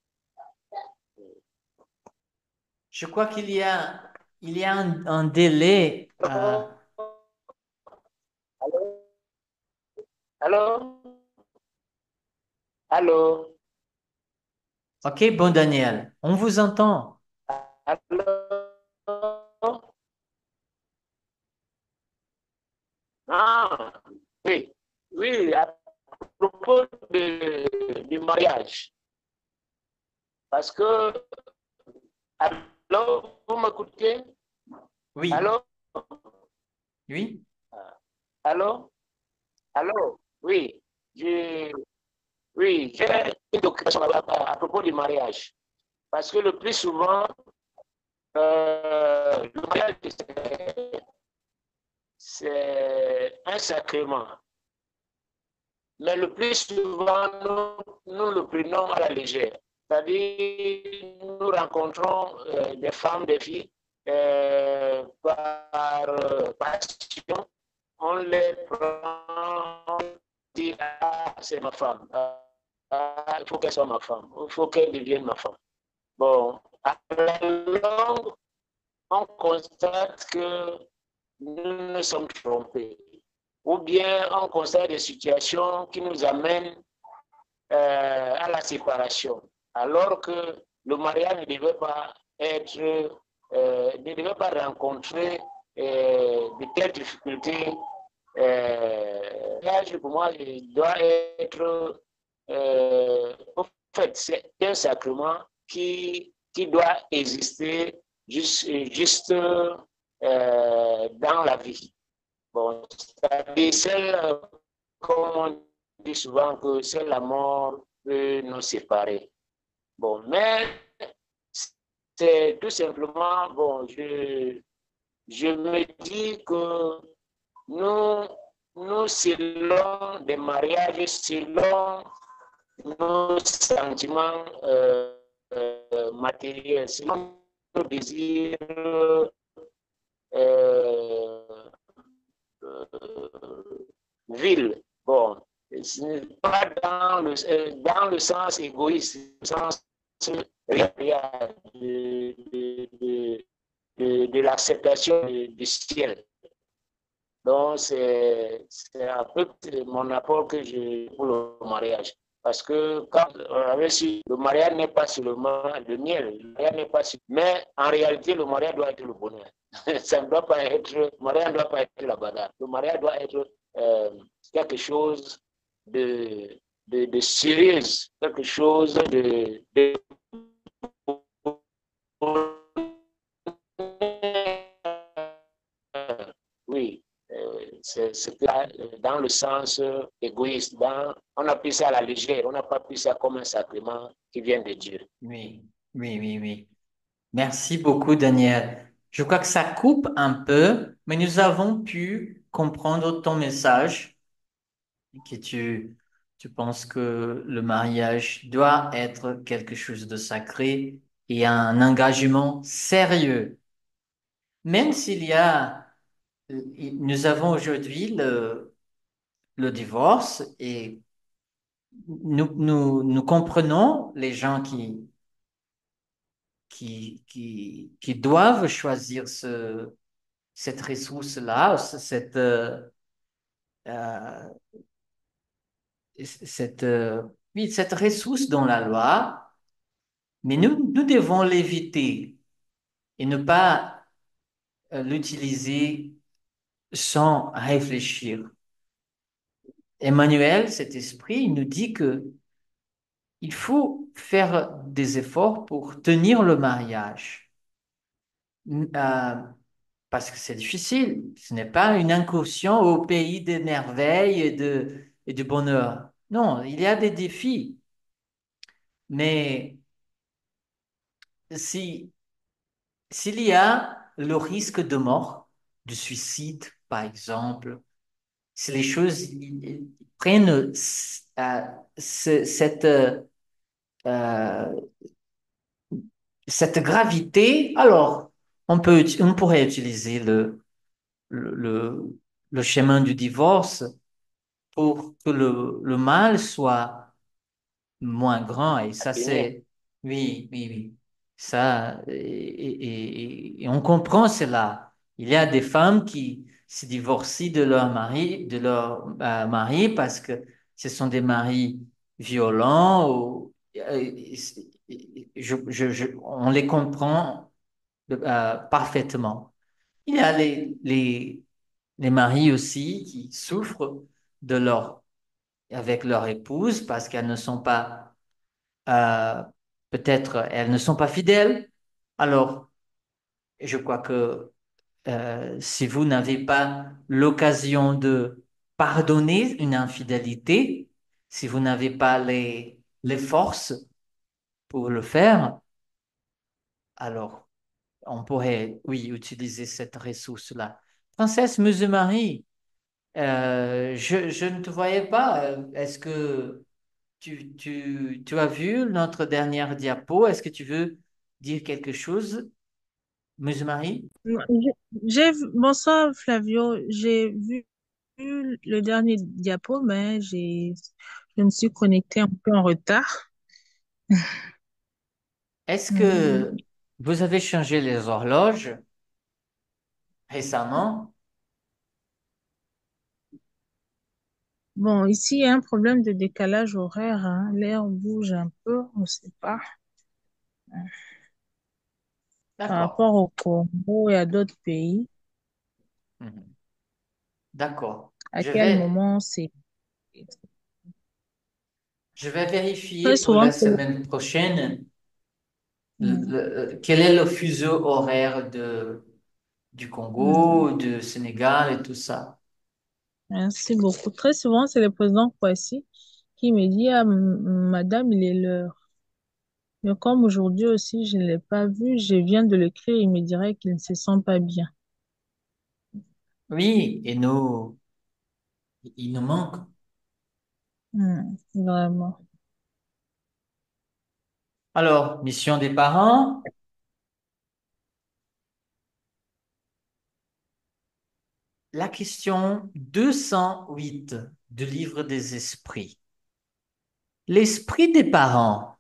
Je crois il y a un délai. Allô? Allô? Allô? Ok, bon Daniel, on vous entend. Allô? Ah, oui. Oui, à propos du mariage. Parce que, allô, vous m'écoutez? Oui, Allô? oui, Allô? Allô? Oui. J'ai, oui, j'ai une question à propos du mariage. Parce que le plus souvent, le mariage, c'est un sacrement. Mais le plus souvent, nous le prenons à la légère. C'est-à-dire, nous rencontrons des femmes, des filles, passion, on les prend, on dit, ah, c'est ma femme, ah, il faut qu'elle soit ma femme, il faut qu'elle devienne ma femme. Bon, à la longue, on constate que nous nous sommes trompés. Ou bien on constate des situations qui nous amènent à la séparation, alors que le mariage ne devait pas être, ne devait pas rencontrer de telles difficultés. Le mariage, pour moi, il doit être, en fait, c'est un sacrement qui doit exister juste dans la vie. Bon, c'est-à-dire celle, comme on dit souvent, que seule la mort peut nous séparer. Bon, mais c'est tout simplement, bon, je me dis que nous, nous, selon des mariages, selon nos sentiments matériels, selon nos désirs euh, ville. Bon, pas dans le sens égoïste, le sens de l'acceptation du ciel. Donc, c'est un peu mon apport que j'ai pour le mariage. Parce que quand on avait su, le mariage n'est pas seulement le miel, le mariage n'est pas mais en réalité, le mariage doit être le bonheur. Ça ne doit pas être, le mariage ne doit pas être la bagarre. Le mariage doit être quelque chose de sérieux, quelque chose de oui, c'est dans le sens égoïste. On a pris ça à la légère, on n'a pas pris ça comme un sacrement qui vient de Dieu. oui, oui, oui, oui. Merci beaucoup, Daniel. Je crois que ça coupe un peu, mais nous avons pu comprendre ton message, que tu penses que le mariage doit être quelque chose de sacré et un engagement sérieux. Même s'il y a, nous avons aujourd'hui le divorce et nous comprenons les gens qui doivent choisir cette ressource-là, euh, cette, oui, cette ressource dans la loi, mais nous devons l'éviter et ne pas l'utiliser sans réfléchir. Emmanuel, cet esprit, il nous dit que il faut faire des efforts pour tenir le mariage. Euh, Parce que c'est difficile. Ce n'est pas une incursion au pays des merveilles et du bonheur. Non, il y a des défis. Mais si, s'il y a le risque de mort, de suicide, par exemple, si les choses ils prennent cette, euh, cette gravité, alors on pourrait utiliser le, le, le chemin du divorce pour que le mal soit moins grand. Et ça, Fini. c'est, oui, oui, oui. Ça, et on comprend cela. Il y a des femmes qui se divorcient de leur mari parce que ce sont des maris violents ou, on les comprend parfaitement. Il y a les maris aussi qui souffrent de avec leur épouse parce qu'elles ne sont pas euh, peut-être elles ne sont pas fidèles. Alors, je crois que si vous n'avez pas l'occasion de pardonner une infidélité, si vous n'avez pas les forces pour le faire, alors on pourrait, oui, utiliser cette ressource-là. Princesse Musumari, je ne te voyais pas. Est-ce que tu as vu notre dernière diapo? Est-ce que tu veux dire quelque chose, Musumari? Bonsoir Flavio, j'ai vu le dernier diapo, mais je me suis connectée un peu en retard. Est-ce Hmm. que vous avez changé les horloges récemment? Bon, ici, il y a un problème de décalage horaire, hein. L'air bouge un peu, on ne sait pas. Par D'accord. rapport au Congo et à d'autres pays, Mhm. D'accord. à quel moment c'est... Je vais Très vérifier pour souvent, la semaine prochaine Hmm. quel est le fuseau horaire du Hmm. Congo, du Sénégal et tout ça. Merci beaucoup. Très souvent, c'est le président Kwasi qui me dit, ah, madame, il est l'heure. Mais comme aujourd'hui aussi, je ne l'ai pas vu, je viens de l'écrire, il me dirait qu'il ne se sent pas bien. Oui, et il nous manque. Vraiment. Alors, mission des parents, la question 208 du livre des esprits. L'esprit des parents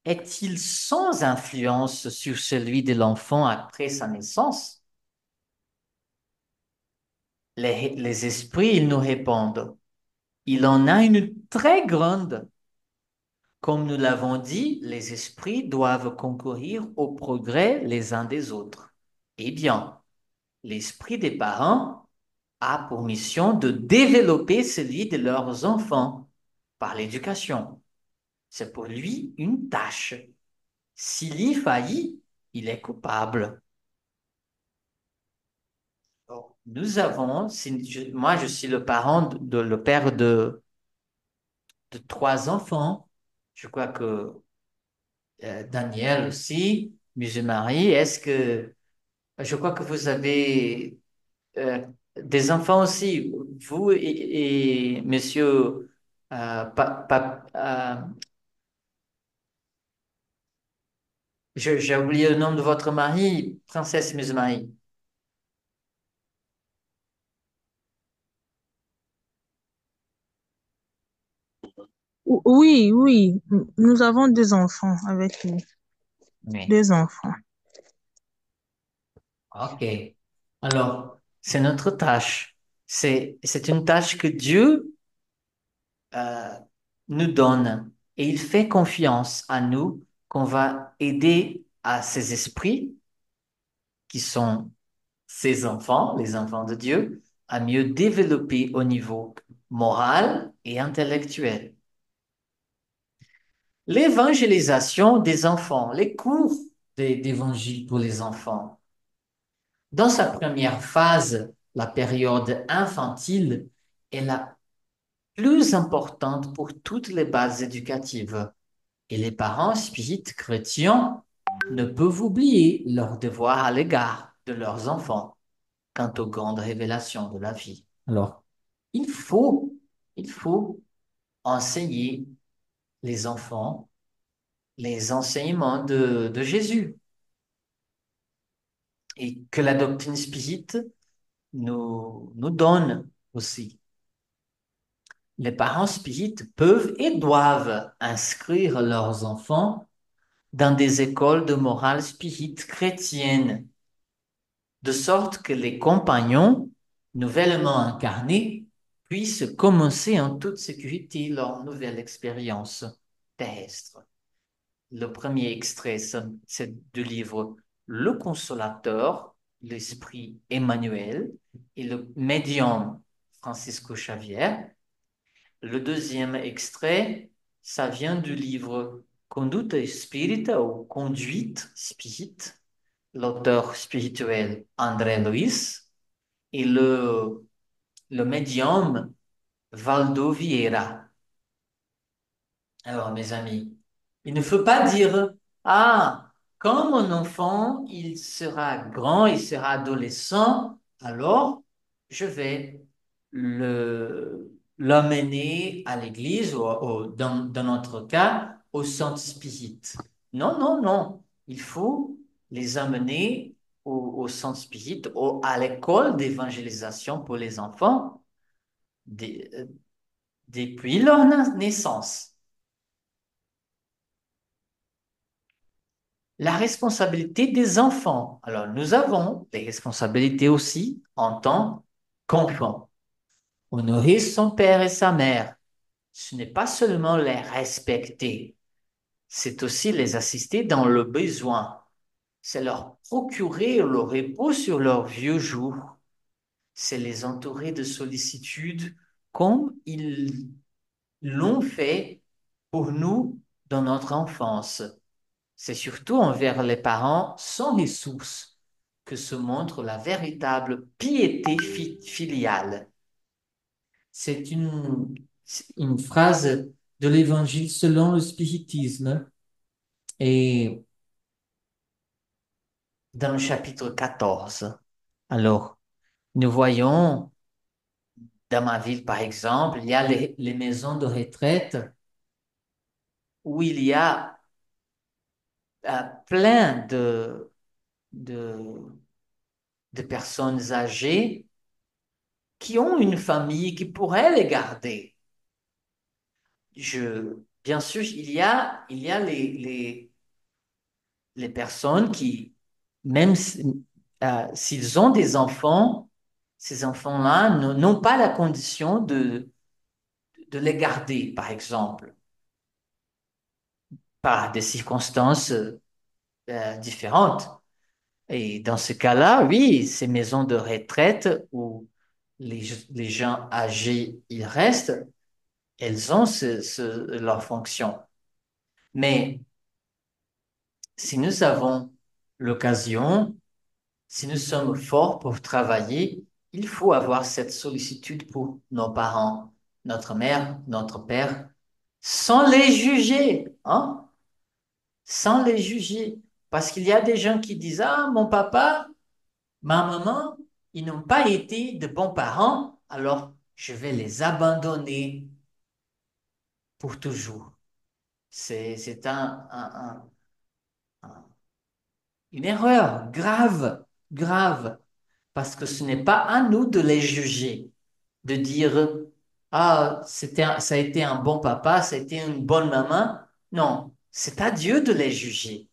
est-il sans influence sur celui de l'enfant après sa naissance? Les esprits, ils nous répondent, il en a une très grande. Comme nous l'avons dit, les esprits doivent concourir au progrès les uns des autres. Eh bien, l'esprit des parents a pour mission de développer celui de leurs enfants par l'éducation. C'est pour lui une tâche. S'il y faillit, il est coupable. Donc, nous avons, moi je suis le parent, le père de trois enfants. Je crois que Daniel aussi, Marie, je crois que vous avez des enfants aussi, vous et monsieur, j'ai oublié le nom de votre mari, princesse Marie. Oui, oui, nous avons deux enfants avec nous. Oui. Deux enfants. OK. Alors, c'est notre tâche. C'est une tâche que Dieu euh, nous donne et il fait confiance à nous qu'on va aider à ces esprits qui sont ses enfants, les enfants de Dieu, à mieux développer au niveau moral et intellectuel. L'évangélisation des enfants, les cours d'évangile pour les enfants. Dans sa première phase, la période infantile est la plus importante pour toutes les bases éducatives. Et les parents spirites chrétiens ne peuvent oublier leur devoir à l'égard de leurs enfants quant aux grandes révélations de la vie. Alors, il faut, il faut enseigner les enfants les enseignements de Jésus et que la doctrine spirite nous donne aussi. Les parents spirites peuvent et doivent inscrire leurs enfants dans des écoles de morale spirite chrétienne, de sorte que les compagnons nouvellement incarnés puissent commencer en toute sécurité leur nouvelle expérience terrestre. Le premier extrait, c'est du livre Le Consolateur, l'Esprit Emmanuel, et le médium Francisco Xavier. Le deuxième extrait, ça vient du livre Conduta Spirita ou Conduite Spirit, l'auteur spirituel André Luis, et le médium Valdo Vieira. Alors, mes amis, il ne faut pas dire, ah, quand mon enfant, il sera grand, il sera adolescent, alors je vais l'emmener à l'église ou, dans notre cas, au centre spirit. Non, non, non. Il faut les amener au centre spirit, à l'école d'évangélisation pour les enfants depuis leur naissance. La responsabilité des enfants. Alors, nous avons des responsabilités aussi en tant qu'enfants. Honorer son père et sa mère, ce n'est pas seulement les respecter, c'est aussi les assister dans le besoin. C'est leur procurer le repos sur leurs vieux jours. C'est les entourer de sollicitude comme ils l'ont fait pour nous dans notre enfance. C'est surtout envers les parents sans ressources que se montre la véritable piété filiale. C'est une phrase de l'Évangile selon le spiritisme et dans le chapitre 14. Alors, nous voyons dans ma ville, par exemple, il y a les maisons de retraite où il y a plein de, de personnes âgées qui ont une famille qui pourrait les garder. Bien sûr, il y a les personnes qui, même s'ils ont des enfants, ces enfants-là n'ont pas la condition de les garder, par exemple, par des circonstances différentes. Et dans ce cas-là, oui, ces maisons de retraite où les gens âgés, ils restent, elles ont leur fonction. Mais si nous avons l'occasion, si nous sommes forts pour travailler, il faut avoir cette sollicitude pour nos parents, notre mère, notre père, sans les juger, hein? Sans les juger. Parce qu'il y a des gens qui disent, ah, mon papa, ma maman, ils n'ont pas été de bons parents, alors je vais les abandonner pour toujours. C'est une erreur grave, grave, parce que ce n'est pas à nous de les juger, de dire, ah, ça a été un bon papa, ça a été une bonne maman. Non, c'est à Dieu de les juger.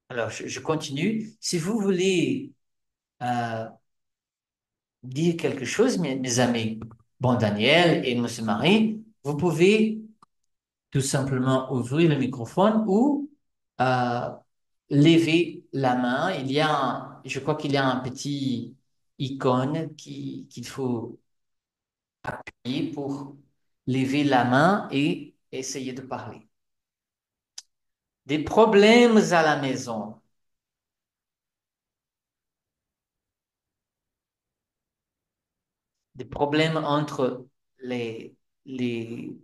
Alors, je continue. Si vous voulez euh, dire quelque chose, mes amis, bon Daniel et Monsieur Marie, vous pouvez tout simplement ouvrir le microphone ou euh, lever la main. Je crois qu'il y a un petit icône qu'il faut appuyer pour lever la main et essayer de parler. Des problèmes à la maison, des problèmes entre les, les,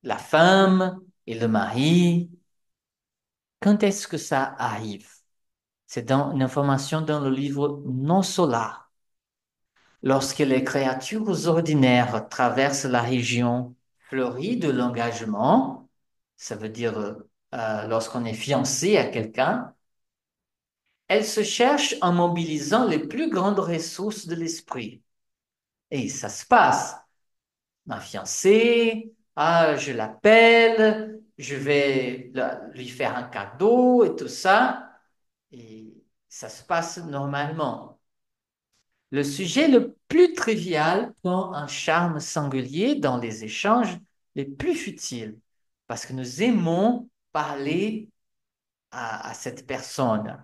la femme et le mari, Quand est-ce que ça arrive? C'est dans une information dans le livre Non Solar. Lorsque les créatures ordinaires traversent la région fleurie de l'engagement, ça veut dire lorsqu'on est fiancé à quelqu'un, elles se cherchent en mobilisant les plus grandes ressources de l'esprit. Et ça se passe. Ma fiancée, ah, je l'appelle, je vais lui faire un cadeau et tout ça. Et ça se passe normalement. Le sujet le plus trivial prend un charme singulier dans les échanges les plus futiles, parce que nous aimons parler à cette personne.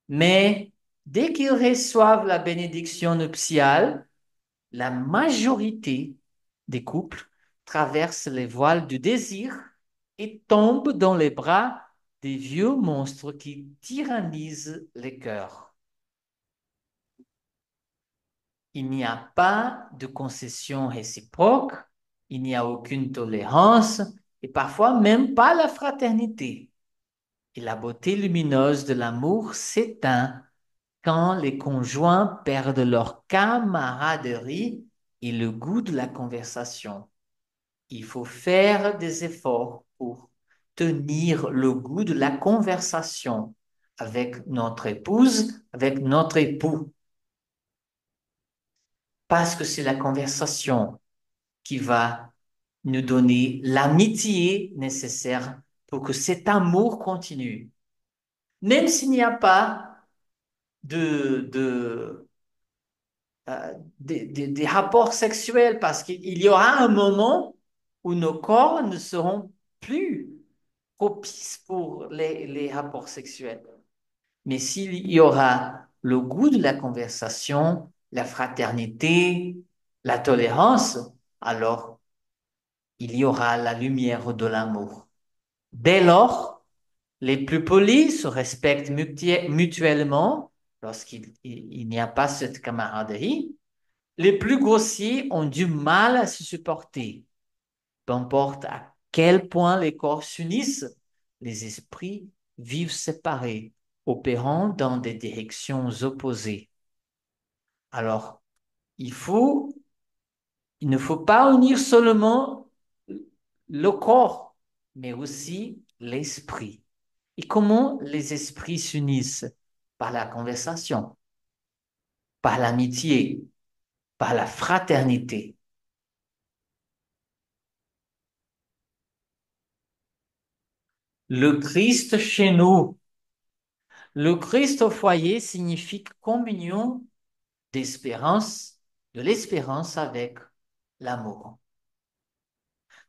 Mais dès qu'ils reçoivent la bénédiction nuptiale, la majorité des couples traversent les voiles du désir et tombent dans les bras des vieux monstres qui tyrannisent les cœurs. Il n'y a pas de concession réciproque, il n'y a aucune tolérance et parfois même pas la fraternité. Et la beauté lumineuse de l'amour s'éteint quand les conjoints perdent leur camaraderie et le goût de la conversation. Il faut faire des efforts pour tenir le goût de la conversation avec notre épouse, avec notre époux, parce que c'est la conversation qui va nous donner l'amitié nécessaire pour que cet amour continue. Même s'il n'y a pas de, des rapports sexuels, parce qu'il y aura un moment où nos corps ne seront plus propices pour les rapports sexuels. Mais s'il y aura le goût de la conversation, la fraternité, la tolérance, alors il y aura la lumière de l'amour. Dès lors, les plus polis se respectent mutuellement lorsqu'il n'y a pas cette camaraderie. Les plus grossiers ont du mal à se supporter. Peu importe à quel point les corps s'unissent, les esprits vivent séparés, opérant dans des directions opposées. Alors, il faut, il ne faut pas unir seulement le corps, mais aussi l'esprit. Et comment les esprits s'unissent? Par la conversation, par l'amitié, par la fraternité. Le Christ chez nous. Le Christ au foyer signifie communion d'espérance, de l'espérance avec l'amour.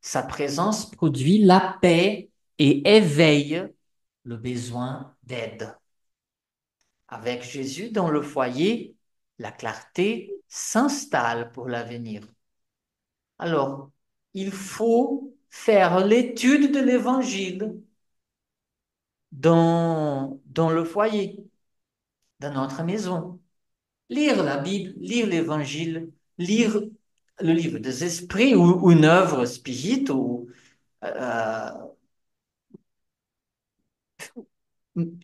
Sa présence produit la paix et éveille le besoin d'aide. Avec Jésus dans le foyer, la clarté s'installe pour l'avenir. Alors, il faut faire l'étude de l'Évangile dans le foyer, dans notre maison. Lire la Bible, lire l'Évangile, lire le livre des esprits ou une œuvre spirite. Euh,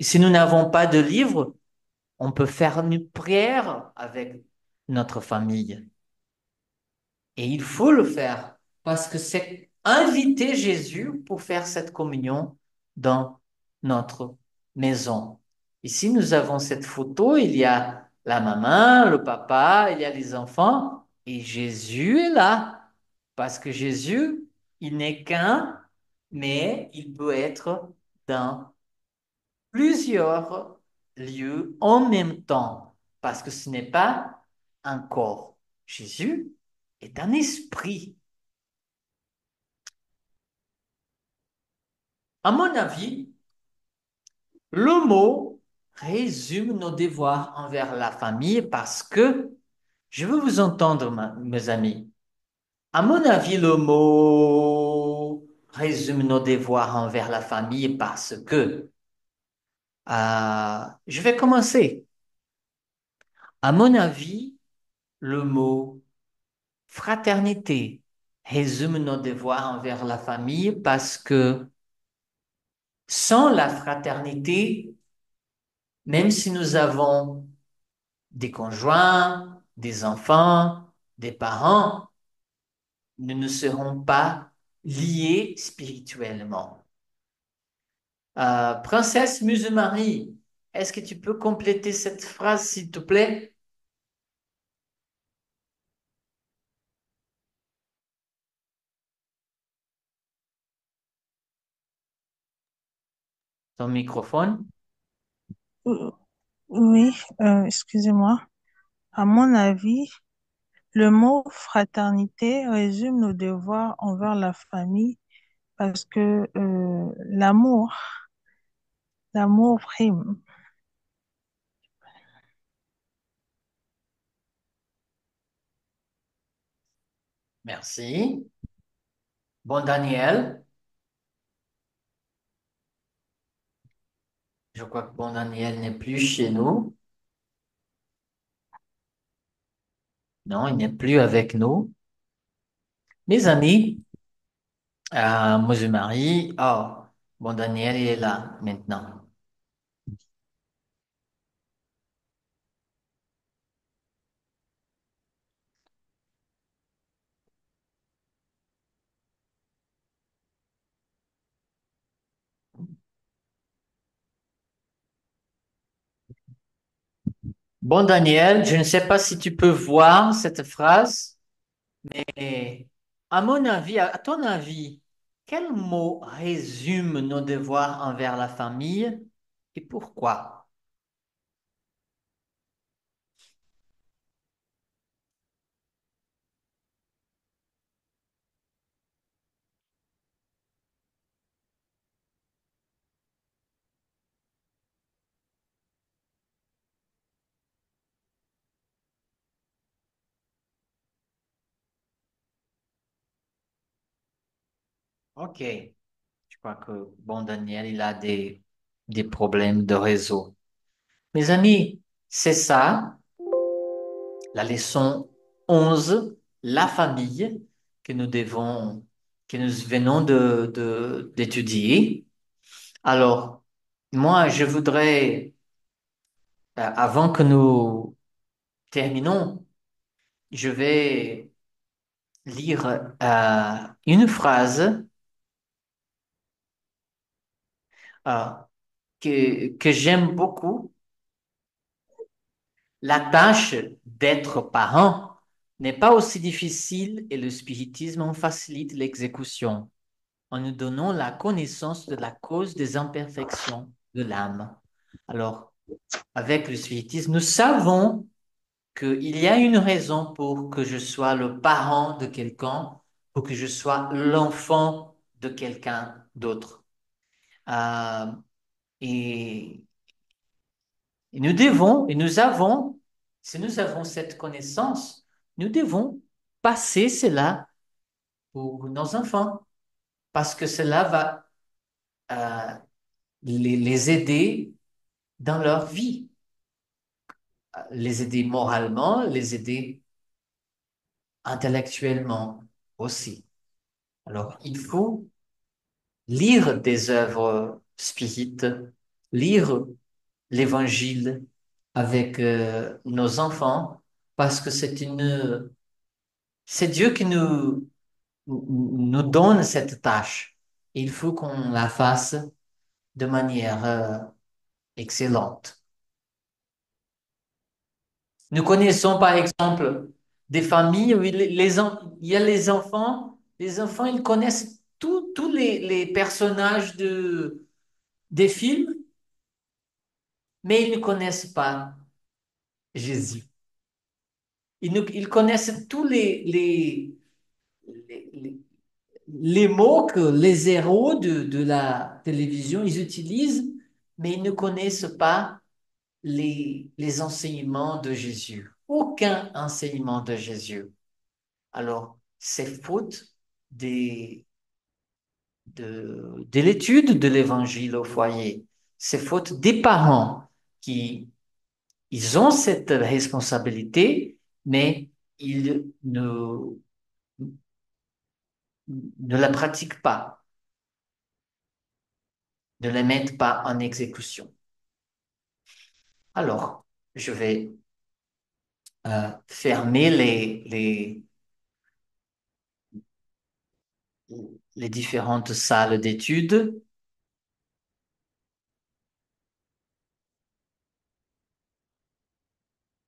si nous n'avons pas de livre, on peut faire une prière avec notre famille. Et il faut le faire parce que c'est inviter Jésus pour faire cette communion dans notre maison. Ici, nous avons cette photo, il y a la maman, le papa, il y a les enfants et Jésus est là parce que Jésus, il n'est qu'un, mais il peut être dans plusieurs lieux en même temps parce que ce n'est pas un corps. Jésus est un esprit. À mon avis, le mot résume nos devoirs envers la famille parce que, je veux vous entendre, mes amis, à mon avis, le mot résume nos devoirs envers la famille parce que, je vais commencer. À mon avis, le mot fraternité résume nos devoirs envers la famille parce que Sans la fraternité, même si nous avons des conjoints, des enfants, des parents, nous ne serons pas liés spirituellement. Princesse Musemarie, est-ce que tu peux compléter cette phrase, s'il te plaît? Ton microphone. Euh, Oui, excusez-moi. À mon avis, le mot fraternité résume nos devoirs envers la famille parce que l'amour prime. Merci. Bon, Daniel. Je crois que bon Daniel n'est plus chez nous. Non, il n'est plus avec nous. Mes amis, moi je marie. Oh, bon Daniel, il est là maintenant. Bon Daniel, je ne sais pas si tu peux voir cette phrase, mais à mon avis, à ton avis, quel mot résume nos devoirs envers la famille et pourquoi? Ok, je crois que bon Daniel, il a des problèmes de réseau. Mes amis, c'est ça, la leçon 11, la famille, que nous devons, que nous venons d'étudier. Alors, moi, je voudrais, avant que nous terminons, je vais lire une phrase euh, que j'aime beaucoup. La tâche d'être parent n'est pas aussi difficile et le spiritisme en facilite l'exécution en nous donnant la connaissance de la cause des imperfections de l'âme. Alors, avec le spiritisme, nous savons qu'il y a une raison pour que je sois le parent de quelqu'un, pour que je sois l'enfant de quelqu'un d'autre. Euh, et, et nous devons, et nous avons, si nous avons cette connaissance, nous devons passer cela pour nos enfants, parce que cela va les aider dans leur vie, les aider moralement, les aider intellectuellement aussi. Alors, il faut lire des œuvres spirites, lire l'évangile avec nos enfants, parce que c'est Dieu qui nous donne cette tâche. Il faut qu'on la fasse de manière excellente. Nous connaissons par exemple des familles où il y a les enfants, ils connaissent tous les personnages des films, mais ils ne connaissent pas Jésus. Ils connaissent tous les, les- les mots que les héros de la télévision, ils utilisent, mais ils ne connaissent pas les enseignements de Jésus. Aucun enseignement de Jésus. Alors, c'est faute de l'étude de l'évangile au foyer. C'est faute des parents qui ils ont cette responsabilité, mais ils ne la pratiquent pas. ne les mettent pas en exécution. Alors, je vais fermer les différentes salles d'études